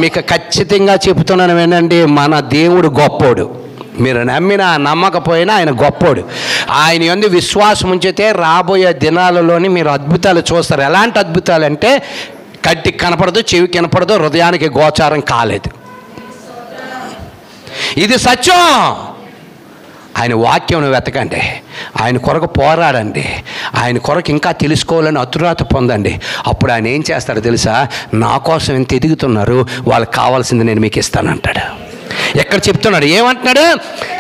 మీకు ఖచ్చితంగా చెబుతున్నాను వినండి, మన దేవుడు గొప్పోడు. మీరు నమ్మినా నమ్మకపోయినా ఆయన గొప్పోడు. ఆయన యందు విశ్వాసం ఉంచితే రాబోయే దినాలలోని మీరు అద్భుతాలు చూస్తారు. ఎలాంటి అద్భుతాలు అంటే కంటికి కనపడదు, చెవికి కనపడదు, హృదయానికి గోచారం కాలేదు. ఇది సత్యం. ఆయన వాక్యం వెతకండి, ఆయన కొరకు పోరాడండి, ఆయన కొరకు ఇంకా తెలుసుకోవాలని అతురాత పొందండి. అప్పుడు ఆయన ఏం చేస్తాడో తెలుసా? నా కోసం ఎంత ఎదుగుతున్నారు, వాళ్ళకి కావాల్సింది నేను మీకు ఇస్తానంటాడు. ఎక్కడ చెప్తున్నాడు? ఏమంటున్నాడు?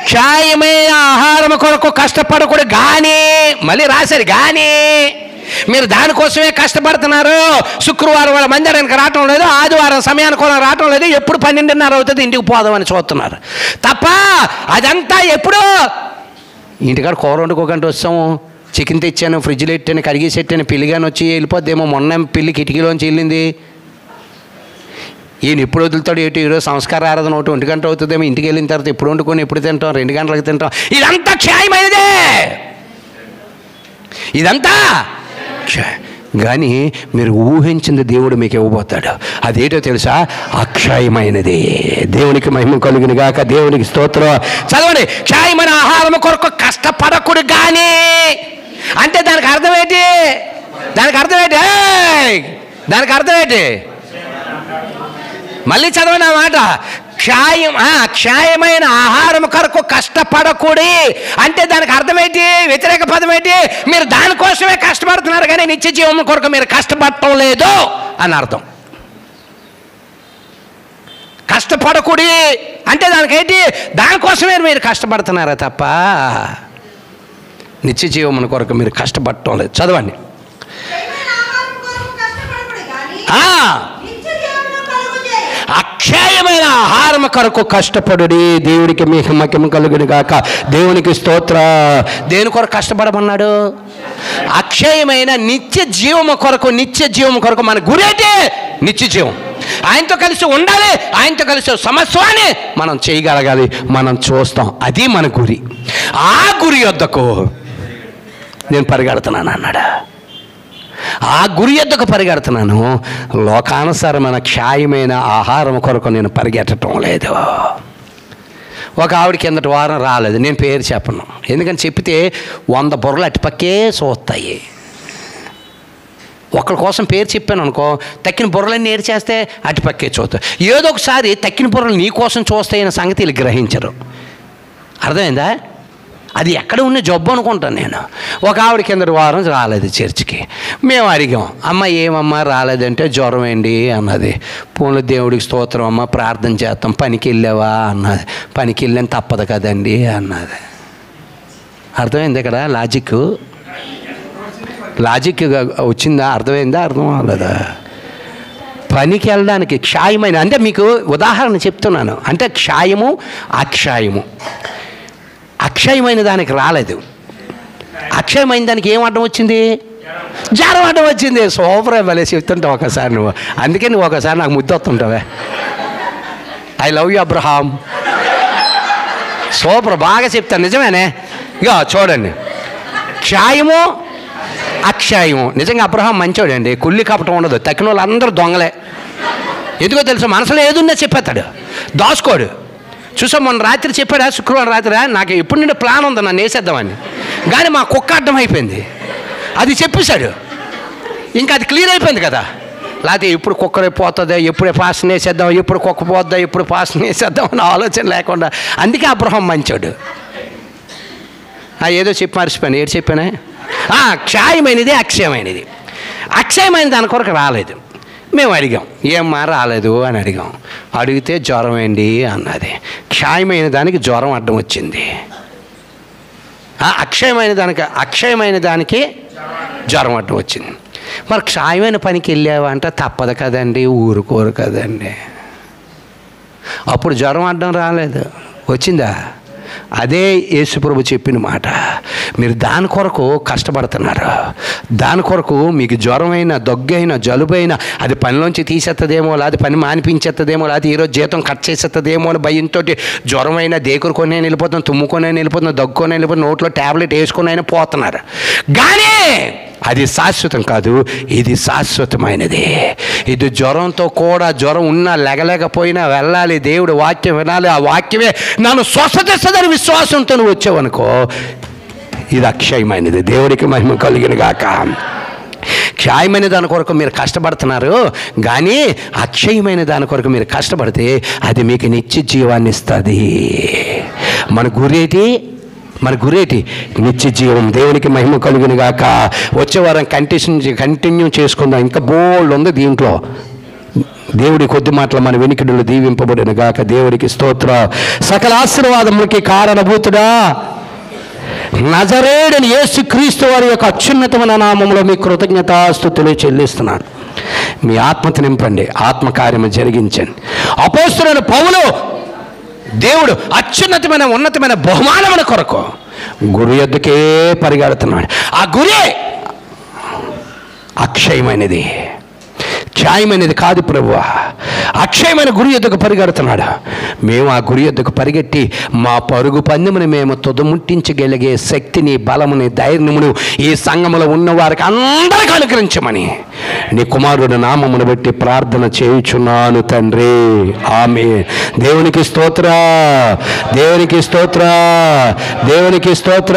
క్షయమైన ఆహారం కొరకు కష్టపడకూడదు కానీ, మళ్ళీ రాశారు కానీ మీరు దానికోసమే కష్టపడుతున్నారు. శుక్రవారం వాళ్ళ మందిరానికి రావటం లేదు, ఆదివారం సమయానికి రావటం లేదు, ఎప్పుడు 12:30 అవుతుంది ఇంటికి పోదామని చూస్తున్నారు తప్ప అదంతా ఎప్పుడు ఇంటికాడ కూర వండుకోకండి వస్తాము, చికెన్ తెచ్చాను, ఫ్రిడ్జ్లో పెట్టాను, కడిగేసి పెట్టాను, పిల్లిగాని వచ్చి వెళ్ళిపోద్దేమో. మొన్న పిల్లి కిటికీలోంచి వెళ్ళింది. ఈయన ఎప్పుడు వదులుతాడు ఏంటి? ఈరోజు సంస్కార ఆరాధన 1 గంట అవుతుందేమో, ఇంటికి వెళ్ళిన తర్వాత ఎప్పుడు వండుకొని ఎప్పుడు తింటాం, 2 గంటలకు తింటాం. ఇదంతా క్షయమైనదే, ఇదంతా కానీ మీరు ఊహించింది దేవుడు మీకు ఇవ్వబోతాడు. అదేటో తెలుసా? అక్షయమైనది. దేవునికి మహిమ కలుగును గాక. దేవునికి స్తోత్రం. చదవండి. క్షయమైన ఆహారం కొరకు కష్టపడకూడదు కానీ అంటే దానికి అర్థం ఏంటి? దానికి అర్థం ఏంటి? దానికి అర్థం ఏంటి? మళ్ళీ చదవండి ఆ మాట. క్షయమైన ఆహారం కొరకు కష్టపడకూడి అంటే దానికి అర్థమేంటి? వ్యతిరేక పదం ఏంటి? మీరు దానికోసమే కష్టపడుతున్నారు కానీ నిత్య జీవం కొరకు మీరు కష్టపడటం లేదు అని అర్థం. కష్టపడకూడి అంటే దానికేంటి? దానికోసమే మీరు కష్టపడుతున్నారా తప్ప నిత్య జీవం కొరకు మీరు కష్టపడటం లేదు. చదవండి. అక్షయమైన ఆహారం కొరకు కష్టపడుడి, దేవుడికి మీకు మహిమ కలుగును గాక. దేవునికి స్తోత్ర. దేని కొరకు కష్టపడమన్నాడు? అక్షయమైన నిత్య జీవము కొరకు. నిత్య జీవము కొరకు మన గురేంటి? నిత్య జీవం. ఆయనతో కలిసి ఉండాలి, ఆయనతో కలిసి సమస్వాన్ని మనం చేయగలగాలి, మనం చూస్తాం. అది మన గురి. ఆ గురి వద్దకు నేను పరిగెడుతున్నాను అన్నాడు. ఆ గురి యొద్దకు పరిగెడుతున్నాను. లోకానుసారమైన క్షయమైన ఆహారం కొరకు నేను పరిగెట్టడం లేదు. ఒక ఆవిడ కిందటి వారం రాలేదు, నేను పేరు చెప్పను, ఎందుకని చెప్తే 100 బుర్రలు అటుపక్కే చూస్తాయి. ఒకరి కోసం పేరు చెప్పాను అనుకో, తక్కిన బుర్రలన్నీ ఏడు చేస్తే అటుపక్కే చూస్తాయి. ఏదో ఒకసారి తక్కిన బుర్రలు నీ కోసం చూస్తాయన్న సంగతి వీళ్ళు గ్రహించరు. అర్థమైందా? అది ఎక్కడ ఉన్న జబ్బు అనుకుంటాను నేను. ఒక ఆవిడ కిందటి వారం రాలేదు చర్చికి. మేము అడిగాం, అమ్మ ఏమమ్మా రాలేదంటే జ్వరం ఏంటి అన్నది. పోన్లు దేవుడికి స్తోత్రం అమ్మ, ప్రార్థన చేస్తాం. పనికి వెళ్ళావా అన్నది. పనికి వెళ్ళని తప్పదు కదండి అన్నది. అర్థమైంది ఇక్కడ లాజిక్ వచ్చిందా? అర్థమైందా? అర్థం అవ్వలేదా? పనికి వెళ్ళడానికి క్షయమైన అంటే మీకు ఉదాహరణ చెప్తున్నాను. అంటే క్షయము అక్షయము. అక్షయమైన దానికి రాలేదు, అక్షయమైన దానికి ఏం అడ్డం వచ్చింది? జ్వరం అడ్డం వచ్చింది. సూపర్ భలే చెప్తుంటావు ఒకసారి నువ్వు. అందుకే నువ్వు ఒకసారి నాకు ముద్దు వస్తుంటావే. I love you Abraham. Super, బాగా చెప్తాను. నిజమేనే. ఇక చూడండి, క్షయము అక్షయము. నిజంగా అబ్రహాం మంచోడండి, కుళ్ళి కపటం ఉండదు. తక్కిన వాళ్ళు అందరూ దొంగలే. ఎందుకో తెలుసు, మనసులో ఏదున్నా చెప్పేస్తాడు, దాచుకోడు. చూసా, మొన్న రాత్రి చెప్పాడా, శుక్రవారం రాత్రి, నాకు ఎప్పుడు నుండి ప్లాన్ ఉంది నన్ను వేసేద్దామని, కానీ మా కుక్క అడ్డం అయిపోయింది. అది చెప్పేశాడు, ఇంకా అది క్లియర్ అయిపోయింది కదా. లేకపోతే ఎప్పుడు కుక్క పోతుందా, ఎప్పుడు పాసన వేసేద్దాం, ఎప్పుడు కుక్క పోద్దా, ఎప్పుడు పాసన వేసేద్దాం అని ఆలోచన లేకుండా. అందుకే అబ్రహాం మంచోడు. ఏదో చెప్పి మర్చిపోయాను. ఏడు చెప్పానే? క్షయమైనది, అక్షయమైనది. అక్షయమైన దాని కొరకు రాలేదు. మేము అడిగాం, ఏమ్మా రాలేదు అని అడిగాం. అడిగితే జ్వరం ఏంటి అన్నది. క్షయమైన దానికి జ్వరం అడ్డం వచ్చింది. అక్షయమైన దానికి జ్వరం అడ్డం వచ్చింది. మరి క్షయమైన పనికి వెళ్ళావంటే తప్పదు కదండి, ఊరుకోరు కదండి. అప్పుడు జ్వరం అడ్డం రాలేదు, వచ్చిందా? అదే యేసుప్రభు చెప్పిన మాట. మీరు దాని కొరకు కష్టపడుతున్నారు. దాని కొరకు మీకు జ్వరమైన, దగ్గైన, జలుబైన అది పనిలోంచి తీసేస్తుందేమో, లేదా పని మానిపించేస్తుందేమో, లేదా ఈరోజు జీతం కట్ చేసేస్తుందేమో అని భయంతో జ్వరమైన దేకురుకొనే వెళ్ళిపోతున్నాం, తుమ్ముకొనే వెళ్ళిపోతున్నాం, దగ్గుకొనే వెళ్ళిపోతున్నాం, నోట్లో ట్యాబ్లెట్ వేసుకొని అయినా పోతున్నారు. కానీ అది శాశ్వతం కాదు, ఇది శాశ్వతమైనది. ఇది జ్వరంతో కూడా, జ్వరం ఉన్నా లెగలేకపోయినా వెళ్ళాలి, దేవుడు వాక్యం వినాలి, ఆ వాక్యమే నన్ను స్వస్థతిస్తుందని విశ్వాసంతో నువ్వు వచ్చావనుకో, ఇది అక్షయమైనది. దేవుడికి మహిమ కలిగిన గాక. క్షయమైన దాని కొరకు మీరు కష్టపడుతున్నారు, కానీ అక్షయమైన దాని కొరకు మీరు కష్టపడితే అది మీకు నిత్య జీవాన్ని ఇస్తుంది. మన గురేటి నిత్య జీవం. దేవునికి మహిమ కలుగును గాక. వచ్చే వారం కంటిన్యూ చేసుకుందాం. ఇంకా బోల్డ్ ఉంది దీంట్లో. దేవుడి కొద్ది మాటలు మన వెనుకడులు దీవింపబడిన గాక. దేవుడికి స్తోత్ర. సకల ఆశీర్వాదములకి కారణభూతుడా నజరేయుడైన యేసుక్రీస్తు వారి యొక్క అత్యున్నతమైన నామములో మీ కృతజ్ఞతాస్తుతులు చెల్లిస్తున్నాను. మీ ఆత్మను నింపండి, ఆత్మకార్యము జరిగించండి. అపోస్తలుడైన పౌలు దేవుడు అత్యున్నతమైన, ఉన్నతమైన బహుమానముల కొరకు గురు యొద్దకే పరిగెడుతున్నాడు. ఆ గురే అక్షయమైనది, క్షయమైనది కాదు ప్రభువా. అక్షయమైన గురి యొద్దకు పరిగెడుతున్నాడు. మేము ఆ గురి యొద్దకు పరిగెట్టి మా పరుగు పందెమును మేము తుదముట్టించగలిగే శక్తిని, బలముని, ధైర్యమును ఈ సంఘములో ఉన్న వారికి అందరికీ అనుగ్రహించమని నీ కుమారుడు నామమును బట్టి ప్రార్థన చేయుచున్నాను తండ్రి. ఆమేన్. దేవునికి స్తోత్ర, దేవునికి స్తోత్ర, దేవునికి స్తోత్ర.